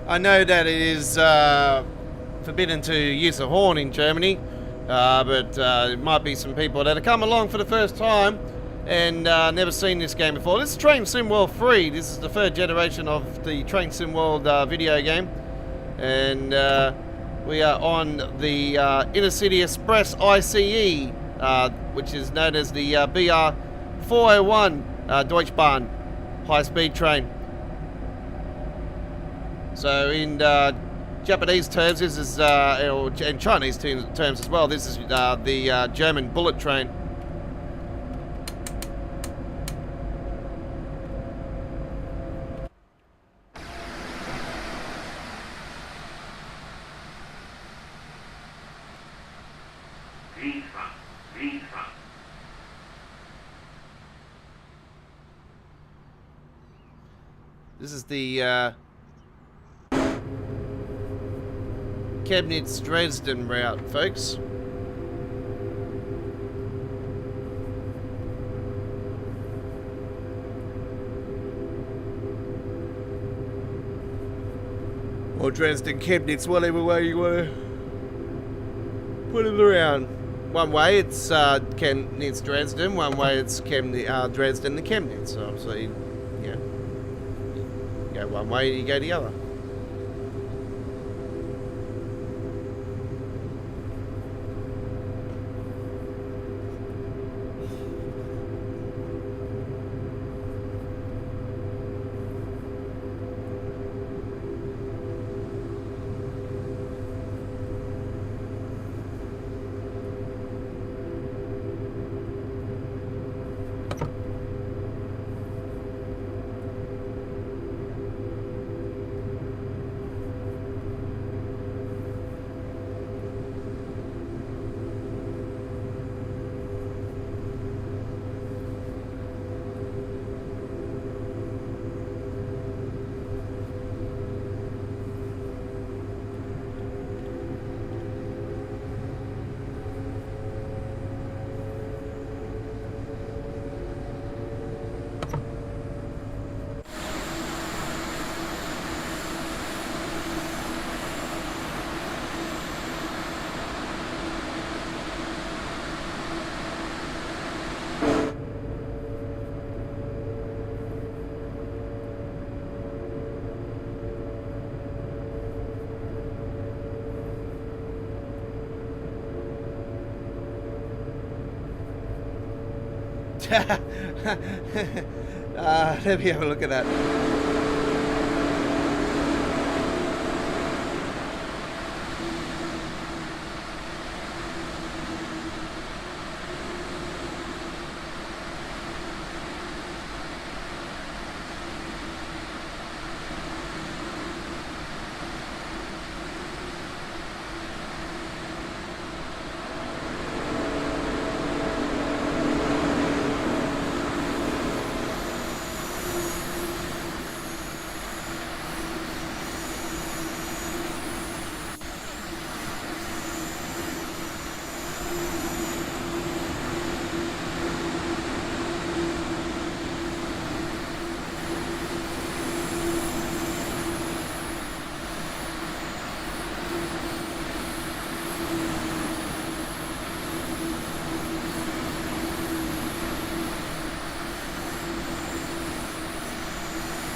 I know that it is forbidden to use a horn in Germany, but it might be some people that have come along for the first time and never seen this game before. This is Train Sim World 3. This is the third generation of the Train Sim World video game. And we are on the Inner City Express ICE, which is known as the BR 401 Deutschbahn high-speed train. So in Japanese terms, this is, or in Chinese terms as well, this is the German bullet train. This is the Chemnitz-Dresden route, folks. Or Dresden, Chemnitz, whatever way you want to put it around. One way it's Chemnitz, Dresden. One way it's Dresden to Chemnitz. So obviously, yeah, you go one way, you go the other. Let me have a look at that.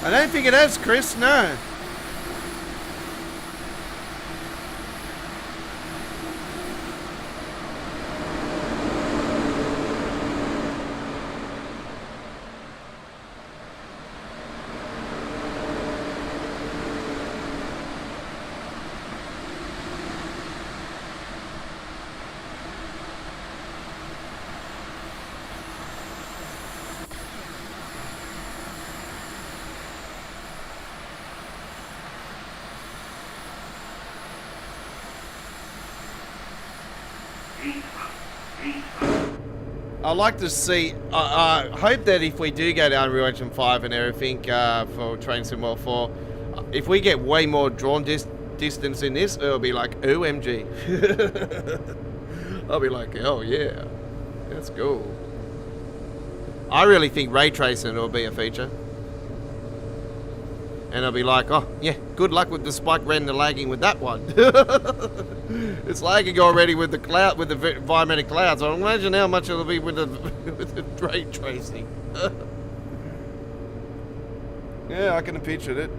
I don't think it has, Chris, no. I'd like to see, I hope that if we do go to Unreal Engine 5 and everything for Train Sim World 4, if we get way more drawn distance in this, it'll be like, OMG. I'll be like, oh yeah, that's cool. I really think ray tracing will be a feature. And I'll be like, oh, yeah, good luck with the spike render lagging with that one. It's lagging already with the cloud, with the environmental clouds. I imagine how much it'll be with the, with the ray tracing. Yeah, I can picture it.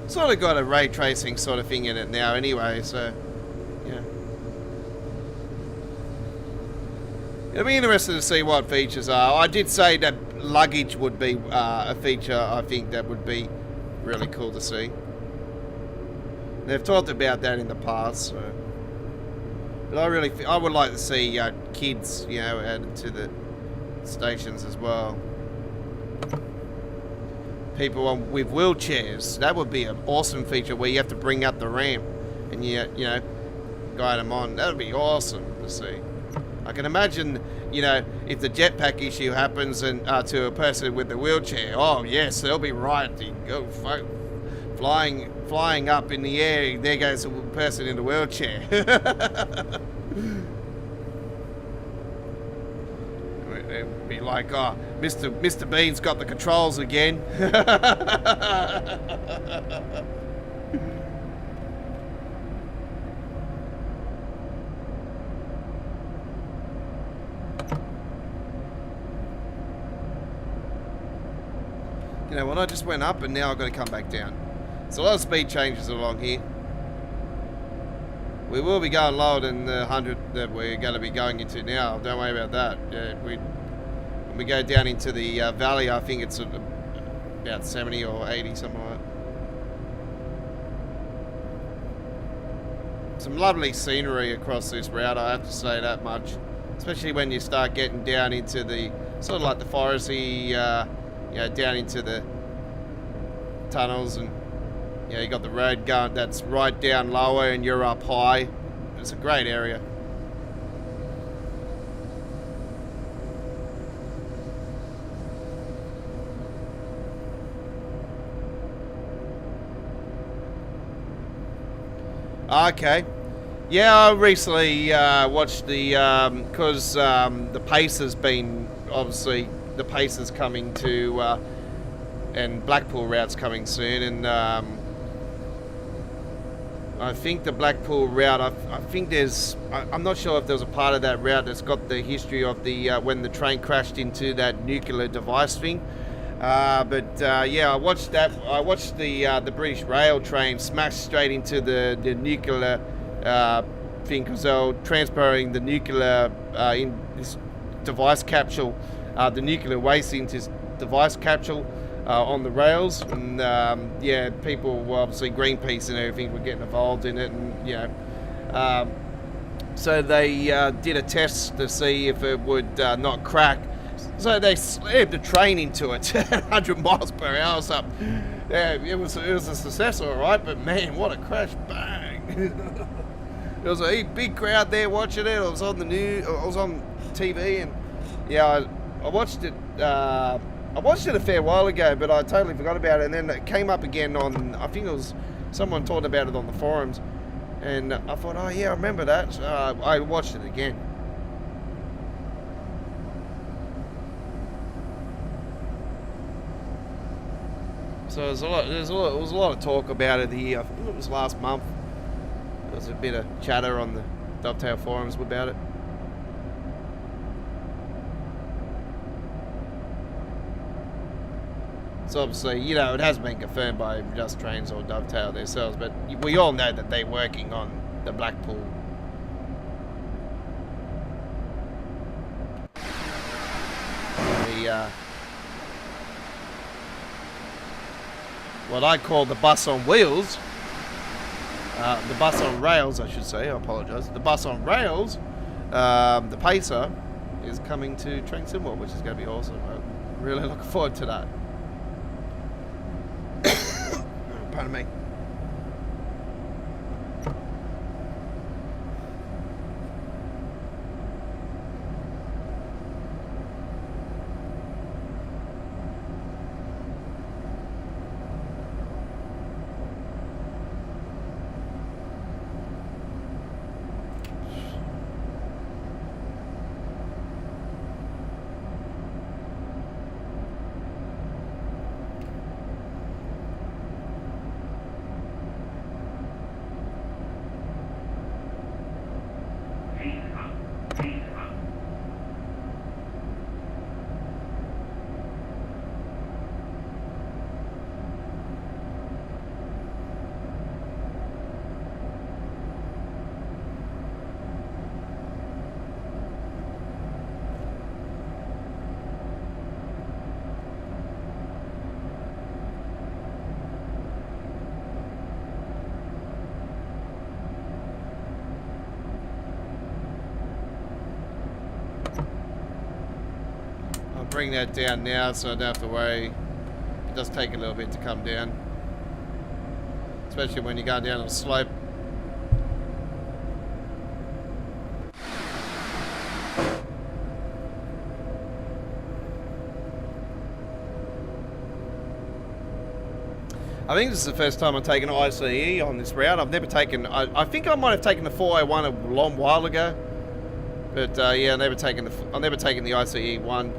Sort of got a ray tracing sort of thing in it now anyway, so, yeah. It'll be interesting to see what features are. I did say that luggage would be a feature I think that would be really cool to see. They've talked about that in the past, so. But I would like to see kids, you know, added to the stations as well. People with wheelchairs, that would be an awesome feature where you have to bring up the ramp and you know, guide them on. That would be awesome to see. I can imagine, you know, if the jetpack issue happens and to a person with the wheelchair, oh yes, they'll be right. Go flying up in the air. There goes a person in the wheelchair. It'd be like, oh, Mr. Bean's got the controls again. You know what, I just went up and now I've got to come back down. There's a lot of speed changes along here. We will be going lower than the 100 that we're going to be going into now. Don't worry about that. Yeah, when we go down into the valley, I think it's about 70 or 80, something like that. Some lovely scenery across this route, I have to say that much. Especially when you start getting down into the, sort of like the foresty, you know, down into the tunnels, and yeah, you got the road going that's right down lower and you're up high. It's a great area. Okay. Yeah, I recently watched the, because the pace has been, obviously, the pace is coming to, and Blackpool route's coming soon, and I think the Blackpool route, I think there's, I'm not sure if there's a part of that route that's got the history of the, when the train crashed into that nuclear device thing. But yeah, I watched that. I watched the British Rail train smash straight into the nuclear thing, because they were transporting the nuclear in this device capsule, the nuclear waste into this device capsule on the rails, and yeah, people were obviously Greenpeace and everything were getting involved in it, and you know, so they did a test to see if it would not crack. So they slammed the train into it at 100 miles per hour or something. Yeah, it was a success, all right, but man, what a crash! Bang! There was a big crowd there watching it. It was on the news. It was on TV, and yeah, I watched it. I watched it a fair while ago, but I totally forgot about it. And then it came up again on, I think it was someone talking about it on the forums, and I thought, oh yeah, I remember that. So I watched it again. So there was a lot of talk about it here. I think it was last month. There was a bit of chatter on the Dovetail forums about it. So obviously, you know, it hasn't been confirmed by Just Trains or Dovetail themselves, but we all know that they're working on the Blackpool. The what I call the bus on wheels, the bus on rails, I should say. I apologise. The bus on rails, the Pacer, is coming to Train Simwell, which is going to be awesome. I'm really looking forward to that. Pardon me. bring that down now so I don't have to worry. It does take a little bit to come down. Especially when you're going down on a slope. I think this is the first time I've taken ICE on this route. I've never taken... I think I might have taken the 401 a long while ago. But yeah, I've never taken the ICE one.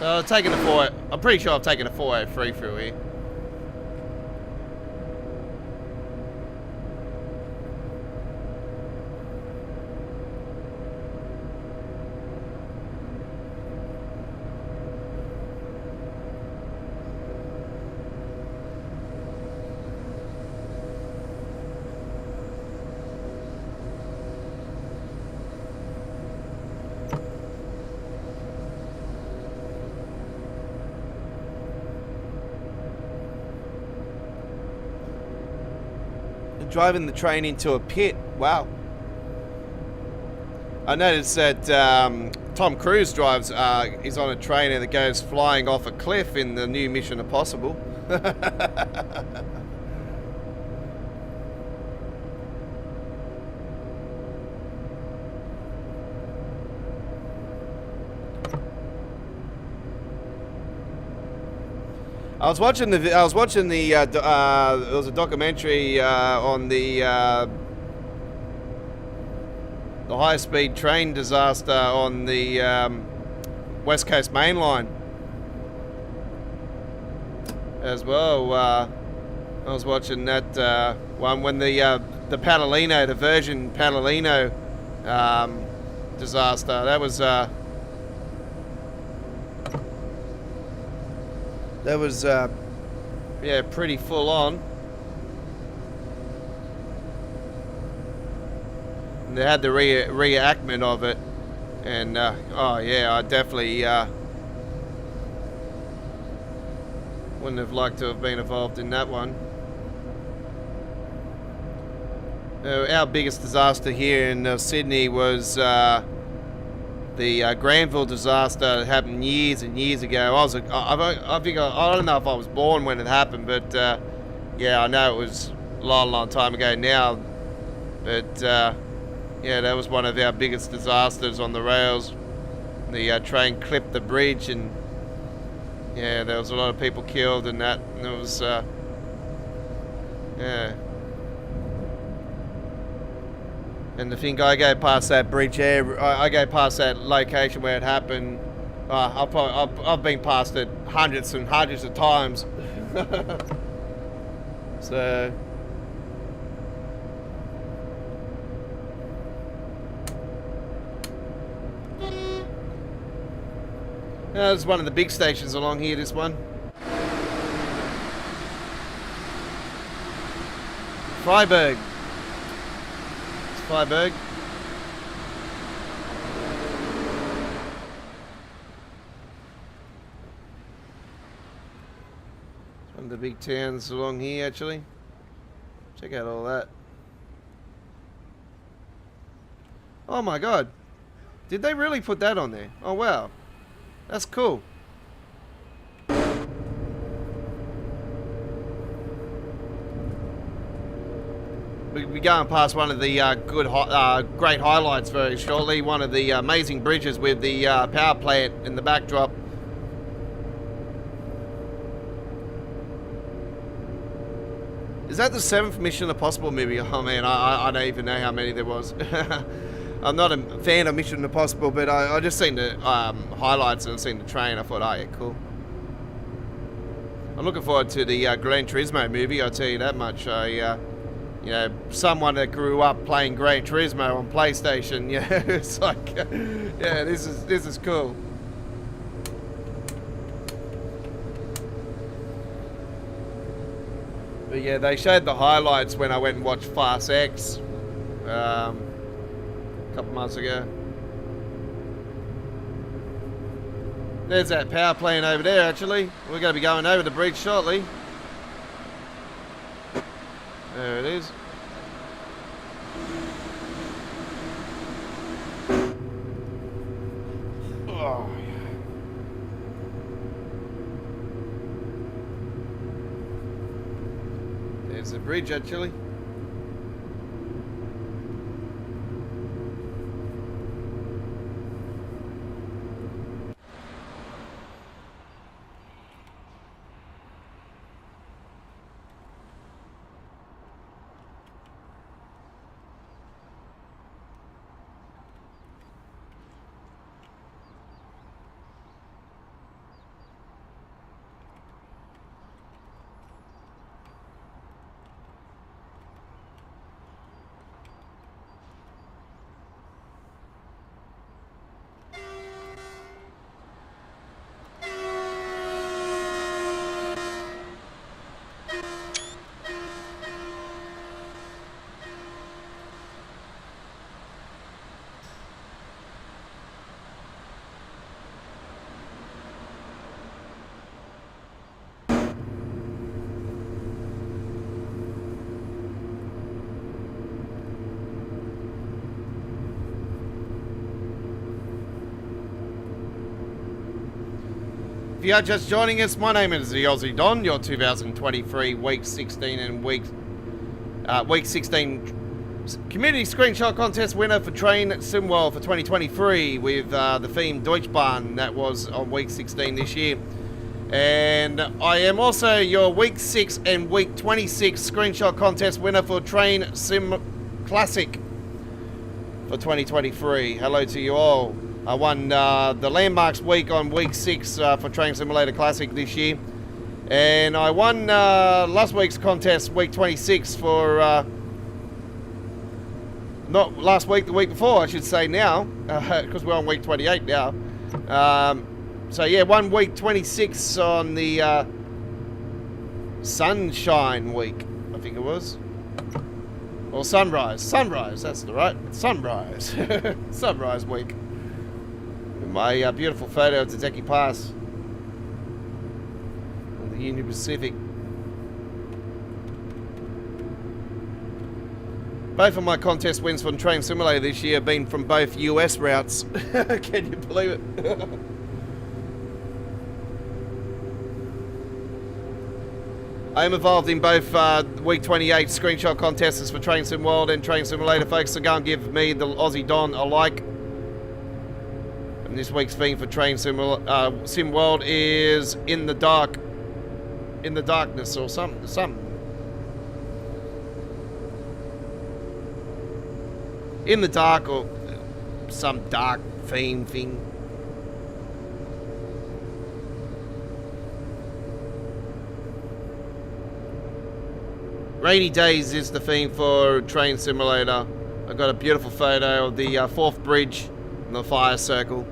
I've taken the 4... I'm pretty sure I've taken a 403 through here. Driving the train into a pit. Wow. I noticed that Tom Cruise drives is on a train and it goes flying off a cliff in the new Mission Impossible. I was watching the there was a documentary on the high-speed train disaster on the West Coast Main Line as well. I was watching that one when the Palolino, the Virgin Palolino disaster. That was yeah, pretty full on. And they had the reenactment of it, and oh yeah, I definitely wouldn't have liked to have been involved in that one. Our biggest disaster here in Sydney was the Granville disaster that happened years and years ago. I don't know if I was born when it happened, but yeah, I know it was a long time ago now. But yeah, that was one of our biggest disasters on the rails. The train clipped the bridge, and yeah, there was a lot of people killed in that. And it was yeah. And the thing, I go past that bridge there, I go past that location where it happened. I've been past it hundreds and hundreds of times. So... There's one of the big stations along here, this one. Freiburg. Freiburg. It's one of the big towns along here, actually. Check out all that. Oh my god. Did they really put that on there? Oh wow. That's cool. We'll be going past one of the great highlights very shortly. One of the amazing bridges with the power plant in the backdrop. Is that the 7th Mission Impossible movie? Oh man, I don't even know how many there was. I'm not a fan of Mission Impossible, but I just seen the highlights and seen the train. I thought, oh yeah, cool. I'm looking forward to the Gran Turismo movie, I'll tell you that much. You know, someone that grew up playing Gran Turismo on PlayStation, yeah, it's like, yeah, this is cool. But yeah, they showed the highlights when I went and watched Fast X a couple months ago. There's that power plant over there, actually. We're going to be going over the bridge shortly. There it is. Oh, yeah. There's the bridge, actually. If you are just joining us, my name is the Aussie Don, your 2023 Week 16 and Week 16 Community Screenshot Contest winner for Train SimWorld for 2023 with the theme Deutschbahn that was on Week 16 this year. And I am also your Week 6 and Week 26 Screenshot Contest winner for Train Sim Classic for 2023. Hello to you all. I won the Landmarks week on Week 6 for Train Simulator Classic this year. And I won last week's contest, Week 26, for... not last week, the week before, I should say now. Because we're on Week 28 now. So yeah, won Week 26 on the Sunshine Week, I think it was. Or Sunrise. Sunrise, that's the right. Sunrise. Sunrise Week. My beautiful photo of Tadeki Pass on the Union Pacific. Both of my contest wins from Train Simulator this year have been from both US routes. Can you believe it? I am involved in both Week 28 screenshot contests for Train Sim World and Train Simulator, folks, so go and give me, the Aussie Don, a like. And this week's theme for Train Sim World is In the Dark. In the Darkness or something. In the Dark or some dark theme thing. Rainy Days is the theme for Train Simulator. I got a beautiful photo of the fourth bridge and the fire circle.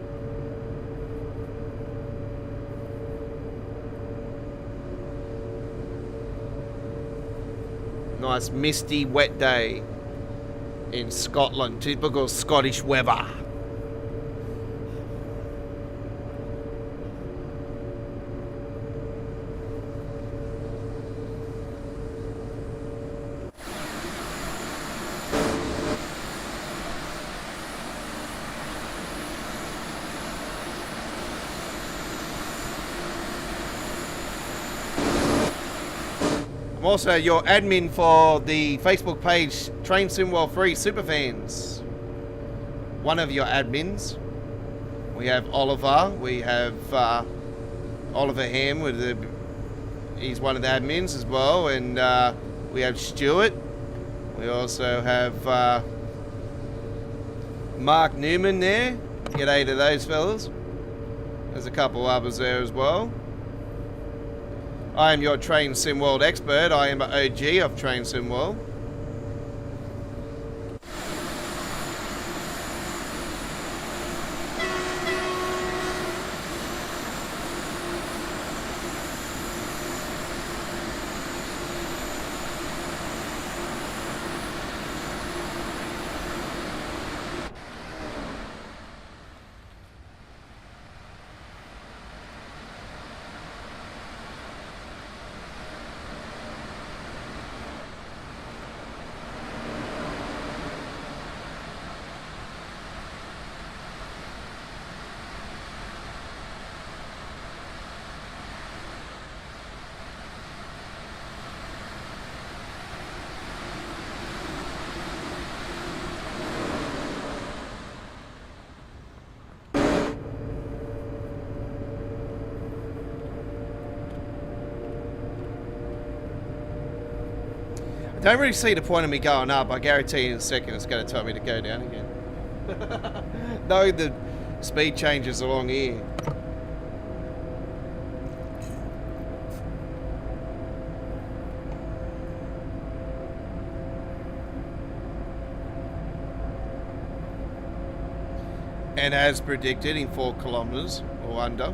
Nice misty wet day in Scotland. Typical Scottish weather. I'm also your admin for the Facebook page Train SimWorld Free Superfans. One of your admins. We have Oliver. We have Oliver Ham. He's one of the admins as well. And we have Stuart. We also have Mark Newman there. G'day to those fellas. There's a couple others there as well. I am your Train SimWorld expert. I am an OG of Train SimWorld. I don't really see the point of me going up. I guarantee you in a second it's going to tell me to go down again. No, the speed changes along here. And as predicted, in 4 kilometres or under.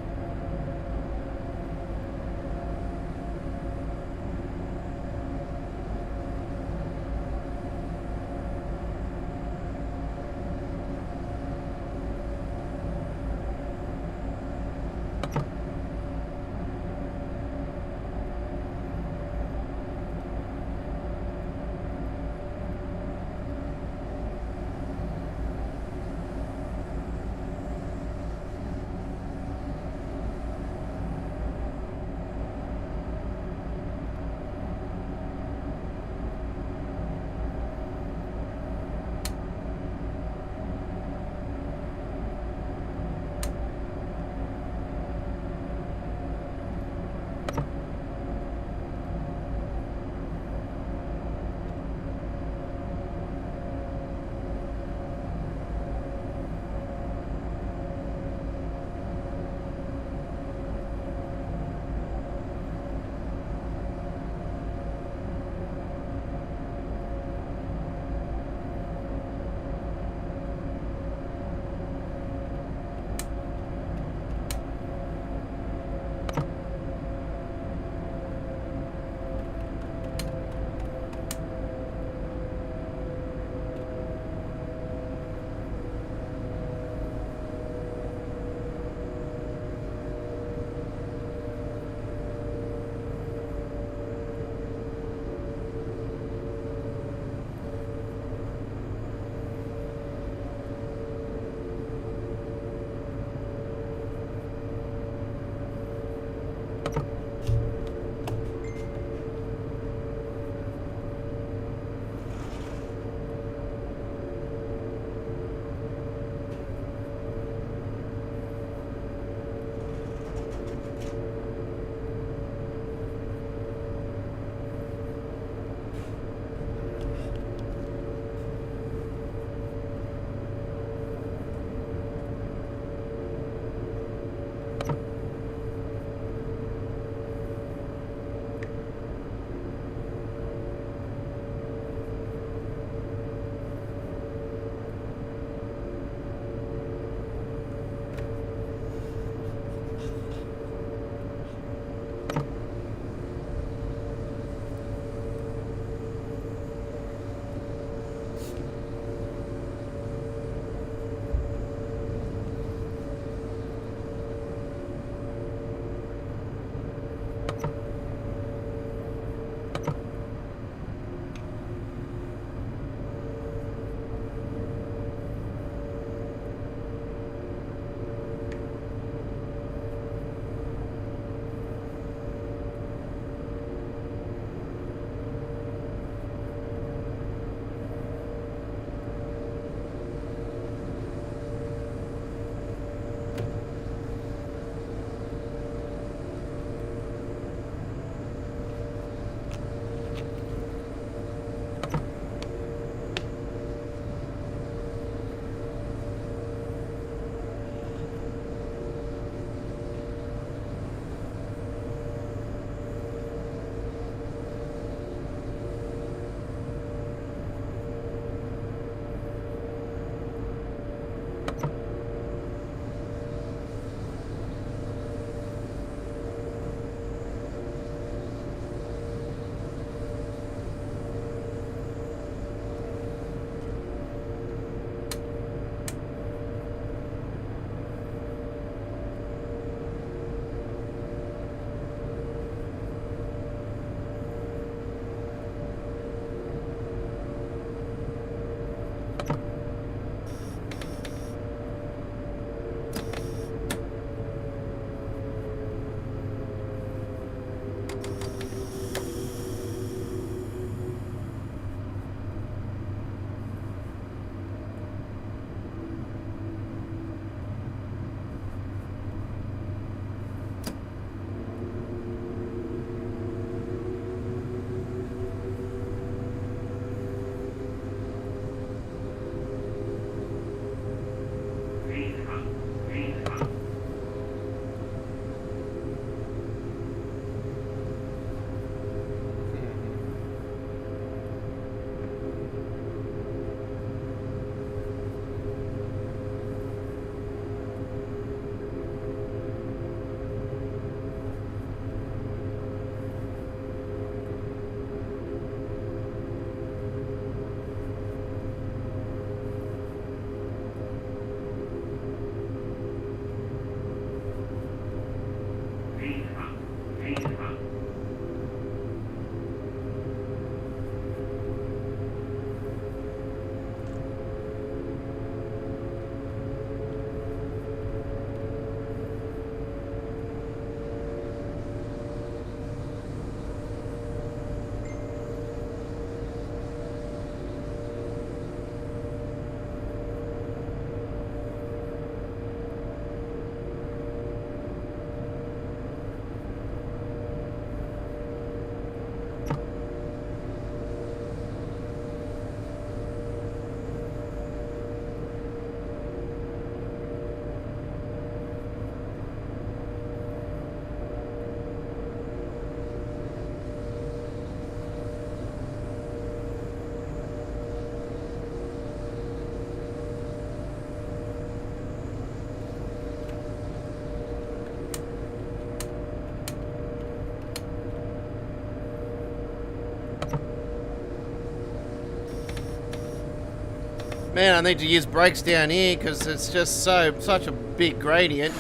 Man, I need to use brakes down here because it's just such a big gradient.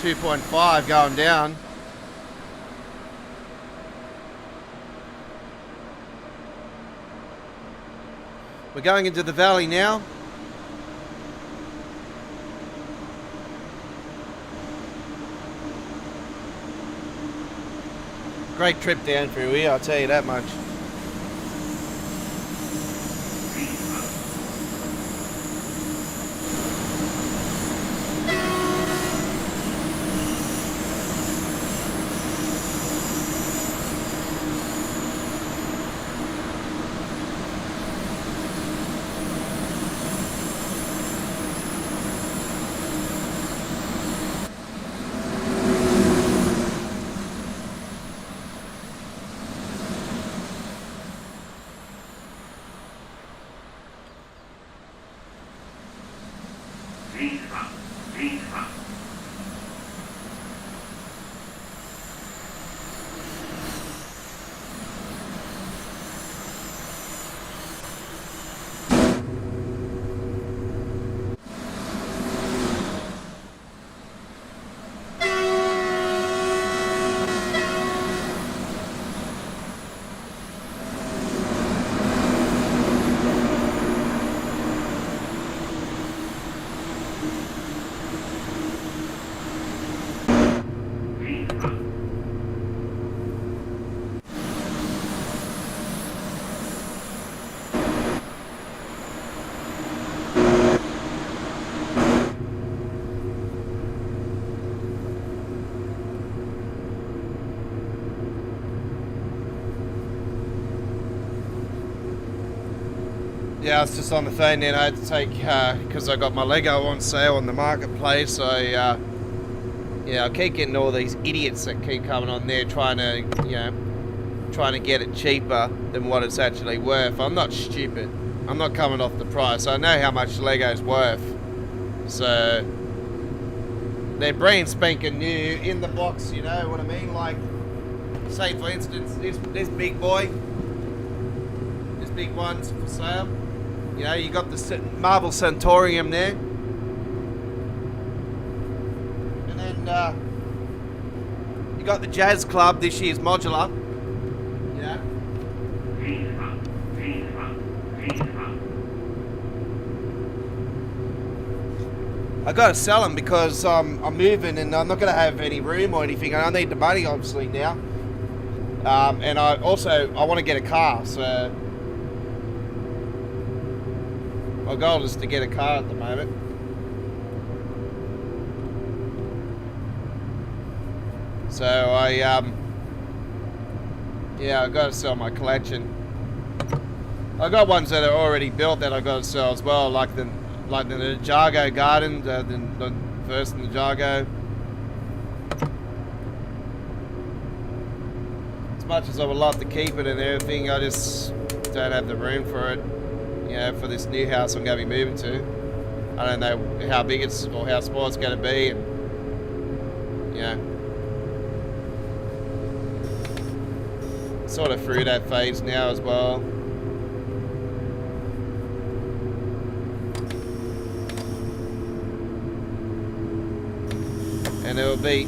2.5 going down. We're going into the valley now. Great trip down through here, I'll tell you that much. Yeah, I was just on the phone then. I had to take, because I got my Lego on sale on the marketplace. I keep getting all these idiots that keep coming on there trying to get it cheaper than what it's actually worth. I'm not stupid. I'm not coming off the price. I know how much Lego's worth. So, they're brand spanking new in the box, you know what I mean? Like, say for instance, this big boy. This big one's for sale. You know, you got the Marble Centaurium there. And then you got the Jazz Club, this year's modular. Yeah. I gotta sell them because I'm moving and I'm not gonna have any room or anything. I need the money obviously now. And I want to get a car, so my goal is to get a car at the moment. So I got to sell my collection. I got ones that are already built that I got to sell as well, like the Ninjago Garden, the first Ninjago. As much as I would love to keep it and everything, I just don't have the room for it. You know, for this new house I'm going to be moving to. I don't know how big it's or how small it's going to be, and sort of through that phase now as well. And it'll be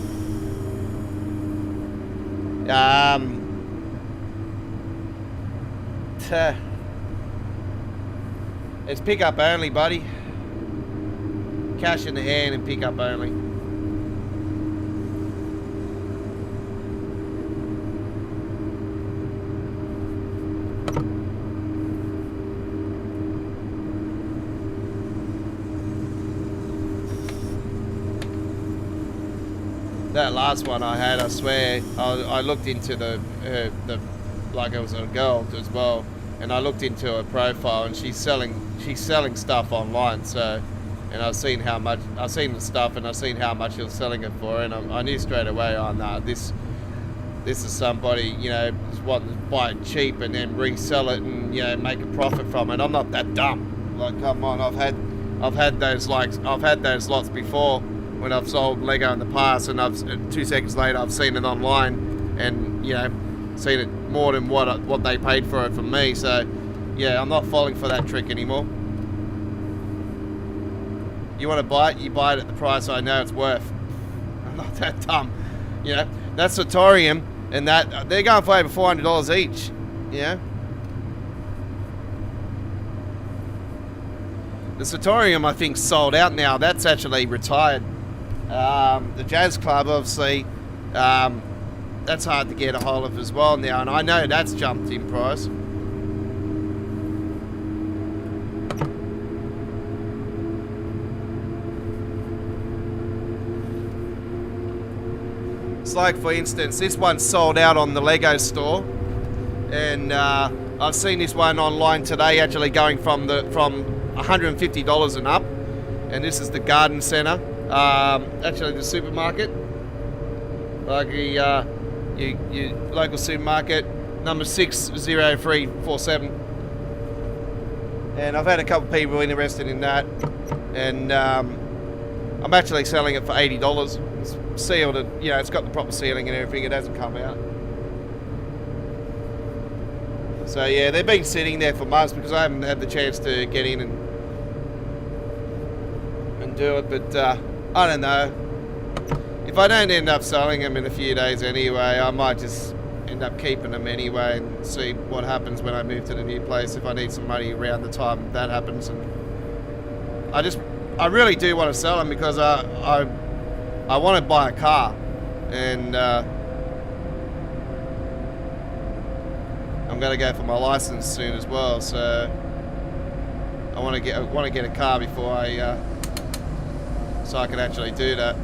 it's pick up only, buddy. Cash in the hand and pick up only. That last one I had, I swear, I looked into the like it was a girl as well, and I looked into her profile, and she's selling stuff online. So, and I've seen the stuff, and I've seen how much she was selling it for, and I knew straight away, oh no, this is somebody, you know, just wanting to buy it cheap and then resell it and, you know, make a profit from it. I'm not that dumb. Like, come on, I've had those lots before when I've sold Lego in the past, and 2 seconds later I've seen it online, and, you know, seen it more than what they paid for it from me. So yeah, I'm not falling for that trick anymore. You want to buy it, you buy it at the price I know it's worth. I'm not that dumb. You know, that's Satorium, and that they're going for over $400 each. You know? The Satorium, I think, sold out now. That's actually retired. The Jazz Club, obviously, that's hard to get a hold of as well now, and I know that's jumped in price. It's like, for instance, this one sold out on the Lego store, and I've seen this one online today, actually going from $150 and up, and this is the garden center, actually the supermarket, like your local supermarket, number 60347, and I've had a couple of people interested in that, and I'm actually selling it for $80. It's sealed, and you know, it's got the proper sealing and everything. It hasn't come out. So yeah, they've been sitting there for months because I haven't had the chance to get in and do it. But I don't know. If I don't end up selling them in a few days anyway, I might just end up keeping them anyway and see what happens when I move to the new place. If I need some money around the time that happens, and I really do want to sell them because I want to buy a car, and I'm going to go for my license soon as well. So I want to get a car before so I can actually do that.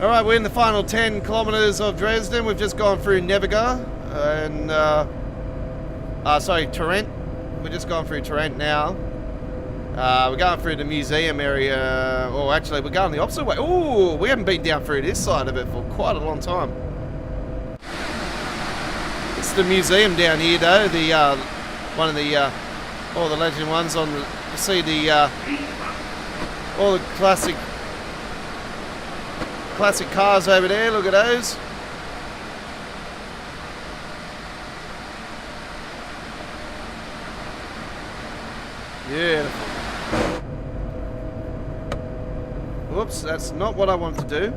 All right, we're in the final 10 kilometers of Dresden. We've just gone through Neviga and Tarent. We're just gone through Tarent now. We're going through the museum area, or actually we're going the opposite way. Ooh, we haven't been down through this side of it for quite a long time. It's the museum down here though, the one of the all the legend ones on the, you see the all the classic cars over there. Look at those. Beautiful. Whoops, that's not what I want to do.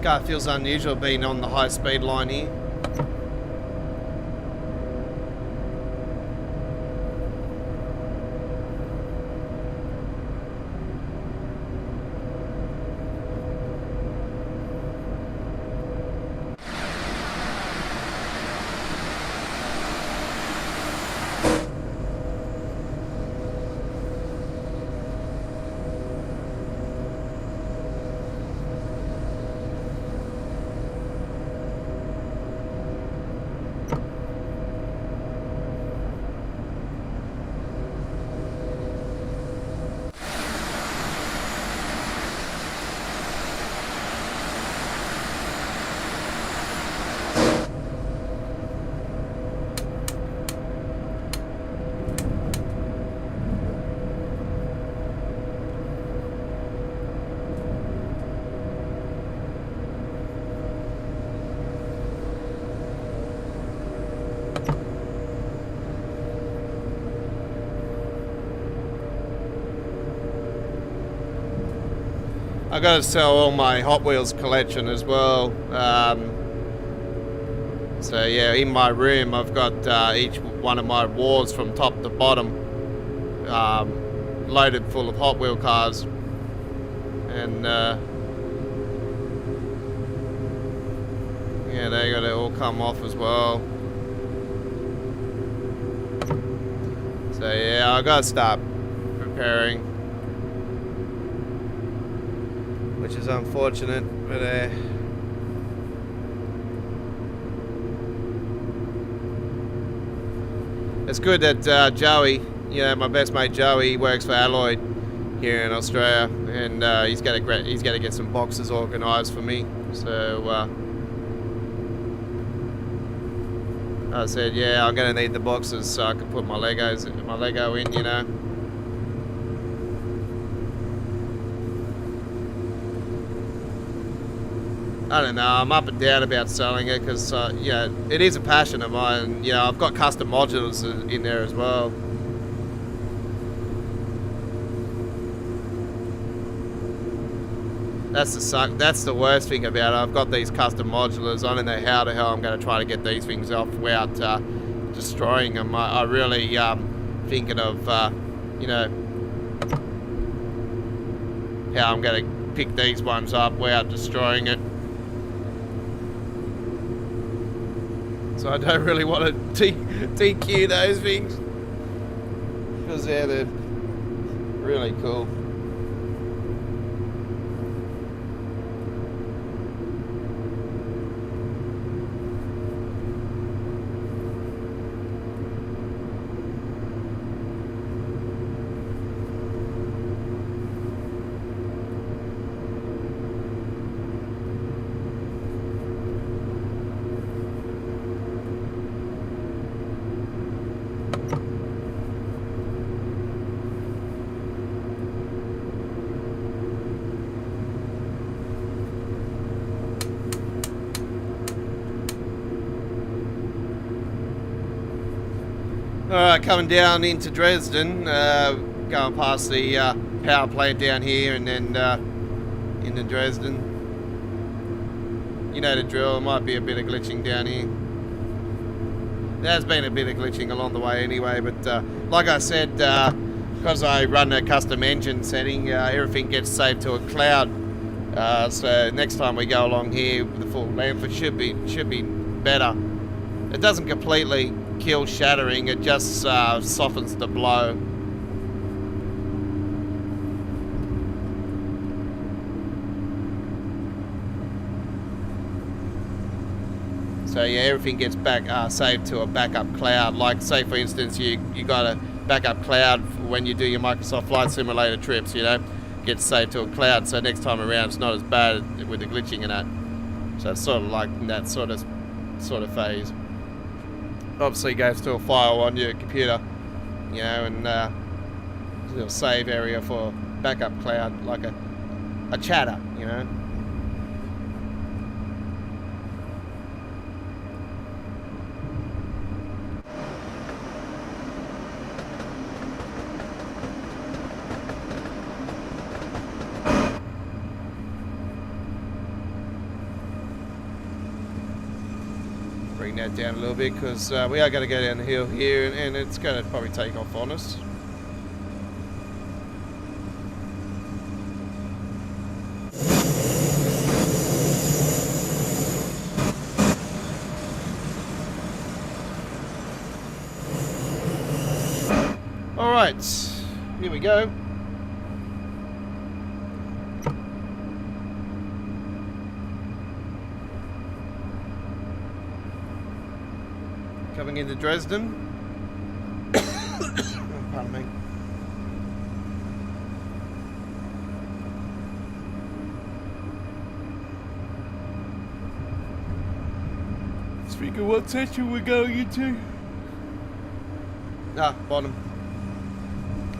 God, it feels unusual being on the high speed line here. I got to sell all my Hot Wheels collection as well. So yeah, in my room I've got each one of my walls from top to bottom loaded full of Hot Wheel cars, and yeah, they got to all come off as well. So yeah, I got to start preparing, which is unfortunate, but it's good that Joey, you know, my best mate Joey, works for Alloy here in Australia, and he's got to get some boxes organised for me. So I said, yeah, I'm going to need the boxes so I can put my Lego in, you know. I don't know, I'm up and down about selling it because, yeah, it is a passion of mine. You know, I've got custom modules in there as well. That's the worst thing about it. I've got these custom modulars. I don't know how the hell I'm going to try to get these things off without destroying them. I really thinking of, you know, how I'm going to pick these ones up without destroying it. So I don't really want to TQ those things, because yeah, they're really cool. Alright, coming down into Dresden, going past the power plant down here and then into Dresden. You know the drill, there might be a bit of glitching down here. There's been a bit of glitching along the way anyway, but like I said, because I run a custom engine setting, everything gets saved to a cloud. So next time we go along here with the full length, it should be better. It doesn't completely kill shattering, it just softens the blow. So yeah, everything gets back saved to a backup cloud. Like say for instance, you got a backup cloud when you do your Microsoft Flight Simulator trips, you know, gets saved to a cloud. So next time around, it's not as bad with the glitching and that. So it's sort of like that sort of phase. Obviously goes to a file on your computer, you know, and a little save area for backup cloud, like a chatter, you know. Bring that down a little bit because we are going to go down the hill here and it's going to probably take off on us. Alright, here we go. Coming into Dresden. Pardon me. Speak of what section we're going into. Ah, bottom.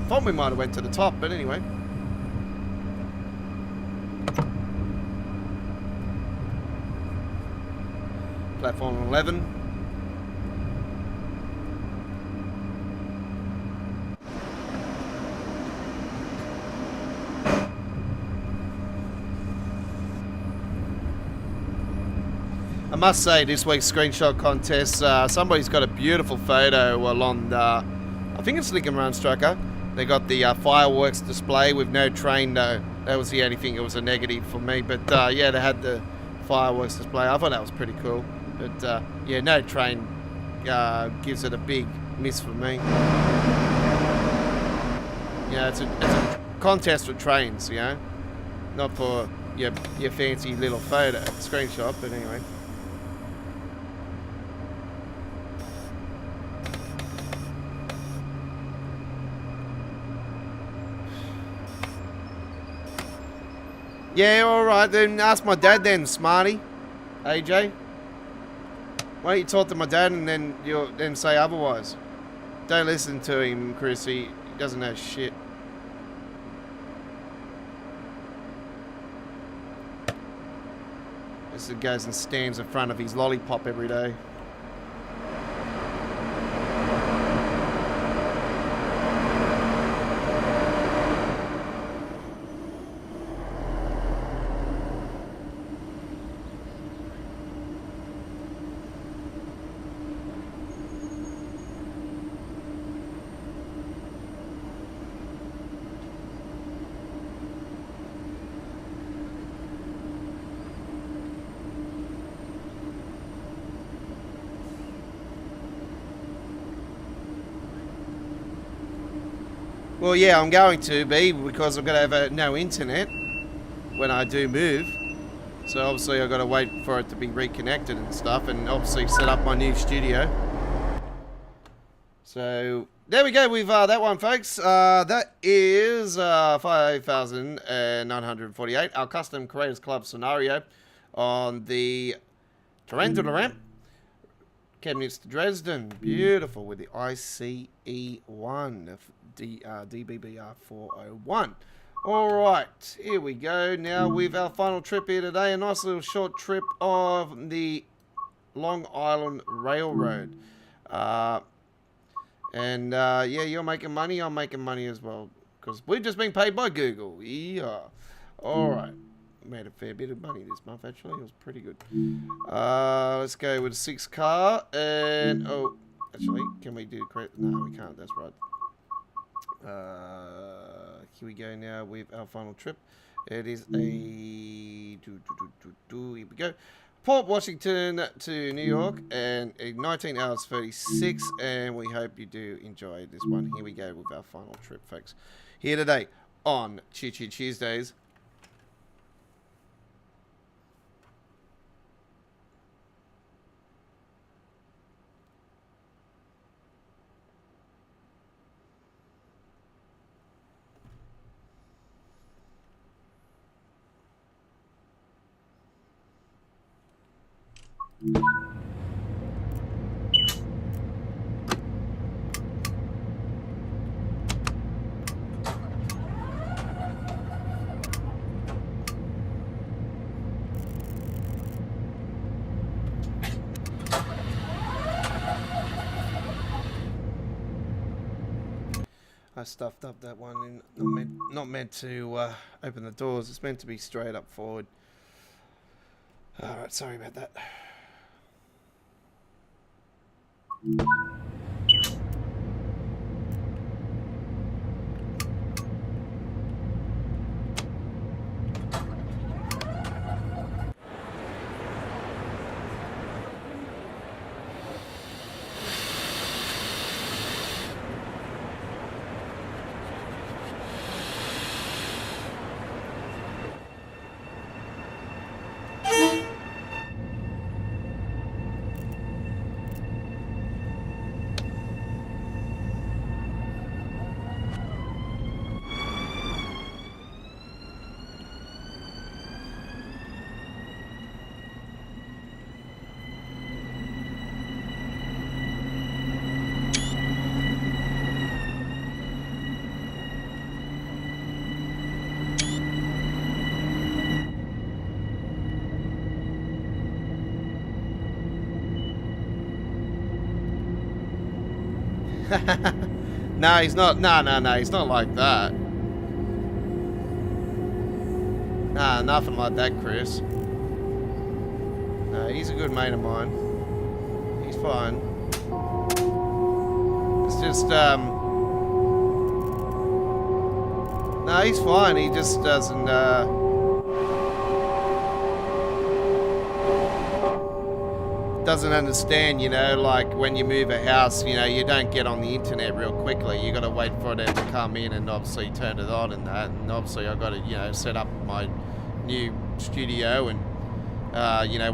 Thought we might have went to the top, but anyway. Platform 11. I must say, this week's screenshot contest, somebody's got a beautiful photo along I think it's Lick and Run Strucker. They got the fireworks display with no train though. That was the only thing that was a negative for me. But yeah, they had the fireworks display. I thought that was pretty cool. But yeah, no train gives it a big miss for me. Yeah, it's a contest for trains, you know, not for your fancy little photo screenshot. But anyway. Yeah, alright, then ask my dad then, smarty. AJ. Why don't you talk to my dad and then you'll then say otherwise? Don't listen to him, Chris. He doesn't know shit. This goes and stands in front of his lollipop every day. Well, yeah, I'm going to be because I'm going to have no internet when I do move. So obviously I've got to wait for it to be reconnected and stuff, and obviously set up my new studio. So there we go with that one, folks. That is 5,948, our Custom Creators Club scenario on the Tarantula ramp. Cabinets to Dresden, beautiful with the ICE1 DBBR 401. Alright, here we go now with our final trip here today. A nice little short trip of the Long Island Railroad. Yeah, you're making money, I'm making money as well. Because we've just been paid by Google. Yeah. Alright. Made a fair bit of money this month, actually. It was pretty good. Let's go with a 6 car. And, oh, actually, can we do credit? No, we can't. That's right. Here we go now with our final trip. It is a... Here we go. Port Washington to New York. And 19 hours 36. And we hope you do enjoy this one. Here we go with our final trip, folks. Here today on Choo Choo Tuesdays. I stuffed up that one and not meant to open the doors. It's meant to be straight up forward. Alright, sorry about that. No, he's not. No, he's not like that. Nah, nothing like that, Chris. No, he's a good mate of mine. He's fine. It's just, no, he's fine. He just doesn't, doesn't understand, you know, like when you move a house, you know, you don't get on the internet real quickly. You got to wait for it to come in and obviously turn it on and that. And obviously I've got to, you know, set up my new studio and, you know,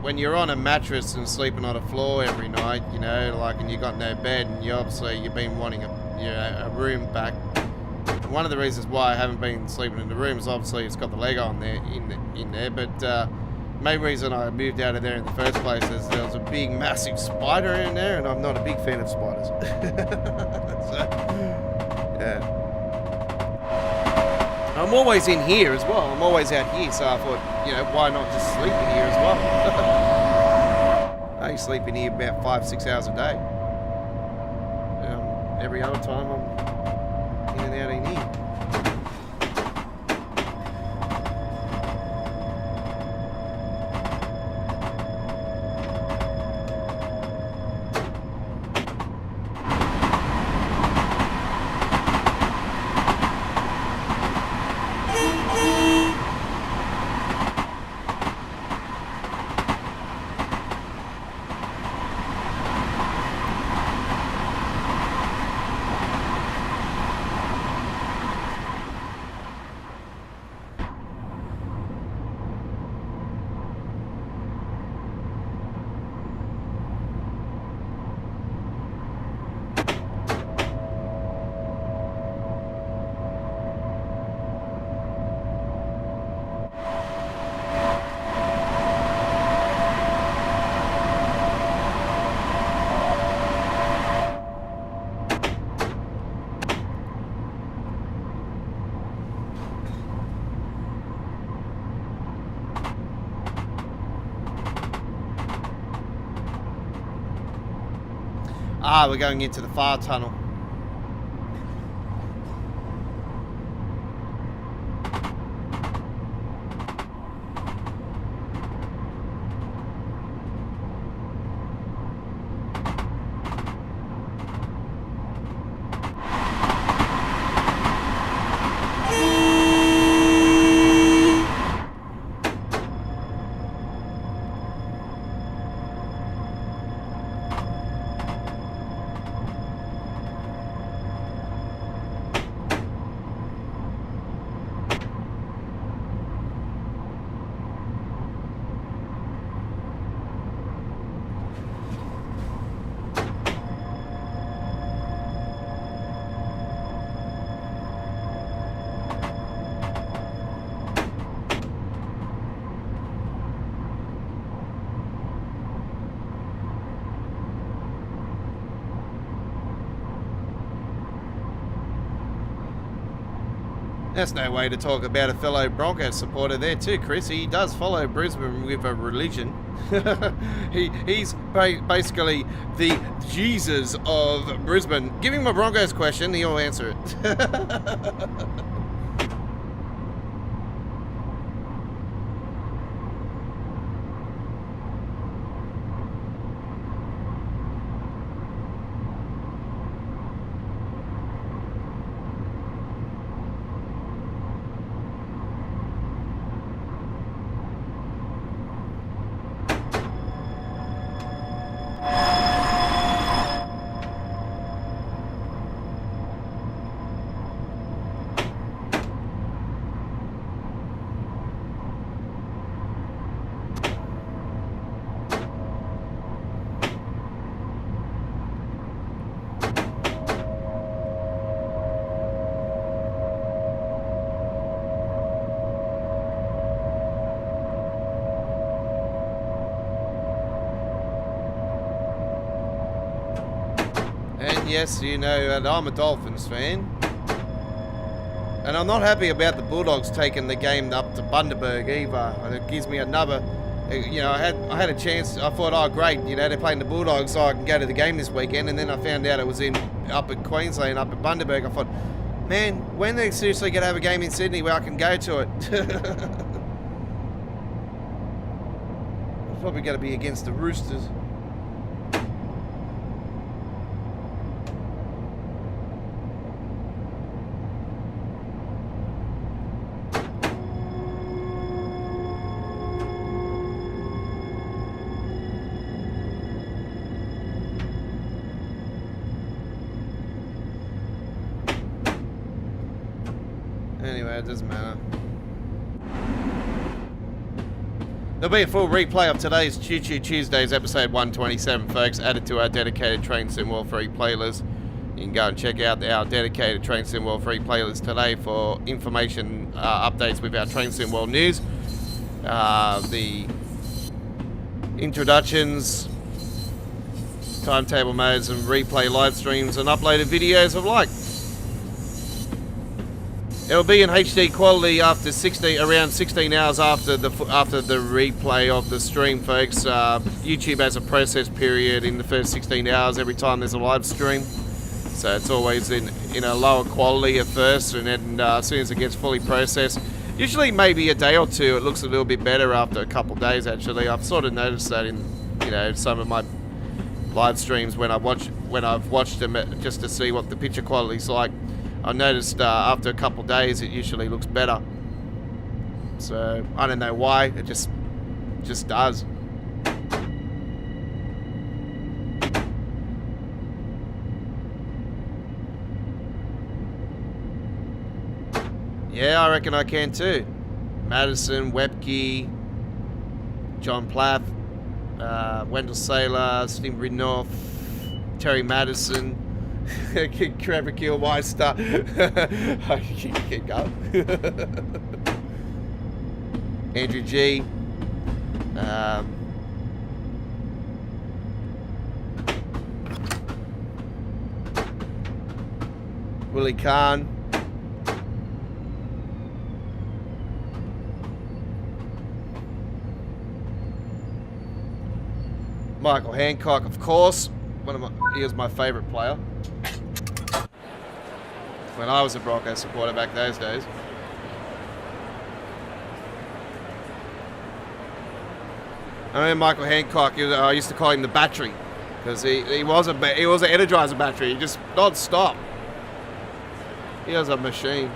when you're on a mattress and sleeping on a floor every night, you know, like, and you got no bed, and you've been wanting a room back. And one of the reasons why I haven't been sleeping in the room is obviously it's got the Lego on there in there. But main reason I moved out of there in the first place is there was a big, massive spider in there, and I'm not a big fan of spiders. So, yeah. I'm always in here as well. I'm always out here, so I thought, you know, why not just sleep in here as well? I sleep in here about 5-6 hours a day. Every other time I'm in and out in here. Ah, we're going into the far tunnel. That's no way to talk about a fellow Broncos supporter there too, Chris. He does follow Brisbane with a religion. He's basically the Jesus of Brisbane. Give him a Broncos question, he'll answer it. Yes, you know, and I'm a Dolphins fan. And I'm not happy about the Bulldogs taking the game up to Bundaberg either. And it gives me another, you know, I had a chance. I thought, oh great, you know, they're playing the Bulldogs, so I can go to the game this weekend. And then I found out it was up in Queensland, up at Bundaberg. I thought, Man, when they seriously going to have a game in Sydney where I can go to it? It's probably going to be against the Roosters. Anyway, it doesn't matter. There'll be a full replay of today's Choo Choo Tuesdays episode 127, folks, added to our dedicated Train Sim World Free playlist. You can go and check out our dedicated Train Sim World Free playlist today for information updates with our Train Sim World news, the introductions, timetable modes, and replay live streams and uploaded videos of like. It'll be in HD quality after around 16 hours after the replay of the stream, folks. YouTube has a process period in the first 16 hours every time there's a live stream, so it's always in a lower quality at first, and then as soon as it gets fully processed, usually maybe a day or two, it looks a little bit better after a couple of days. Actually, I've sort of noticed that in some of my live streams when I've watched them just to see what the picture quality's like. I noticed after a couple of days it usually looks better. So I don't know why, it just does. Yeah, I reckon I can too. Madison, Webke, John Plath, Wendell Saylor, Steve Ridnoff, Terry Madison, Trevor Kilmeister. I can keep going. Andrew G. Willie Khan. Michael Hancock, of course. He was my favourite player when I was a Broncos supporter back those days. I remember Michael Hancock. I used to call him the battery because he was an Energizer battery. He just non-stop. He was a machine.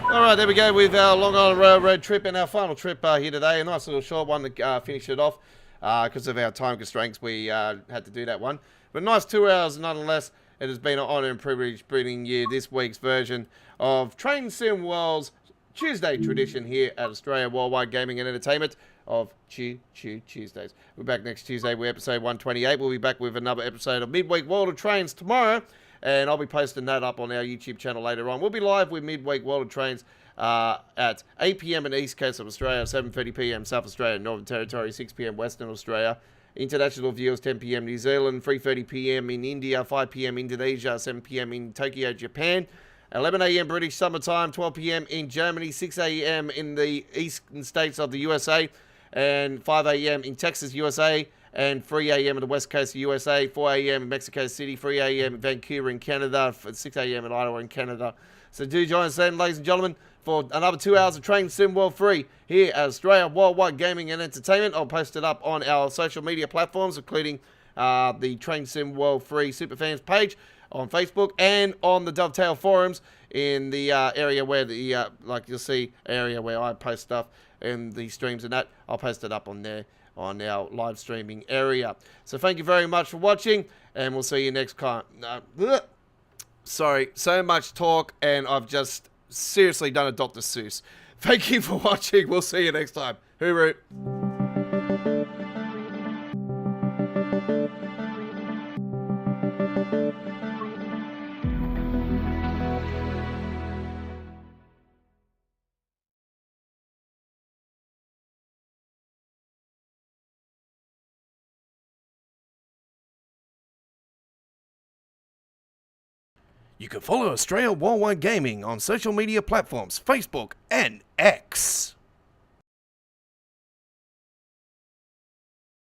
Alright, there we go with our Long Island Railroad trip and our final trip here today. A nice little short one to finish it off. Because of our time constraints, we had to do that one. But nice 2 hours nonetheless. It has been an honour and privilege bringing you this week's version of Train Sim World's Tuesday tradition here at Australia Worldwide Gaming and Entertainment of Choo Choo Tuesdays. We're back next Tuesday with episode 128. We'll be back with another episode of Midweek World of Trains tomorrow. And I'll be posting that up on our YouTube channel later on. We'll be live with Midweek World of Trains at 8 p.m. in the East Coast of Australia, 7:30 p.m. South Australia, Northern Territory, 6 p.m. Western Australia. International viewers, 10 p.m. New Zealand, 3:30 p.m. in India, 5 p.m. Indonesia, 7 p.m. in Tokyo, Japan, 11 a.m. British summertime, 12 p.m. in Germany, 6 a.m. in the eastern states of the USA, and 5 a.m. in Texas, USA, and 3 a.m. in the west coast of USA, 4 a.m. in Mexico City, 3 a.m. in Vancouver in Canada, 6 a.m. in Ottawa in Canada. So do join us then, ladies and gentlemen, for another 2 hours of Train Sim World Free here at Australia Worldwide Gaming and Entertainment. I'll post it up on our social media platforms, including the Train Sim World Free Superfans page on Facebook and on the Dovetail forums in the area where like you'll see, area where I post stuff in the streams and that. I'll post it up on there on our live streaming area. So thank you very much for watching, and we'll see you next time. Sorry, so much talk, and I've just seriously done a Dr. Seuss. Thank you for watching. We'll see you next time. Hooroo. You can follow Australia Worldwide Gaming on social media platforms, Facebook and X.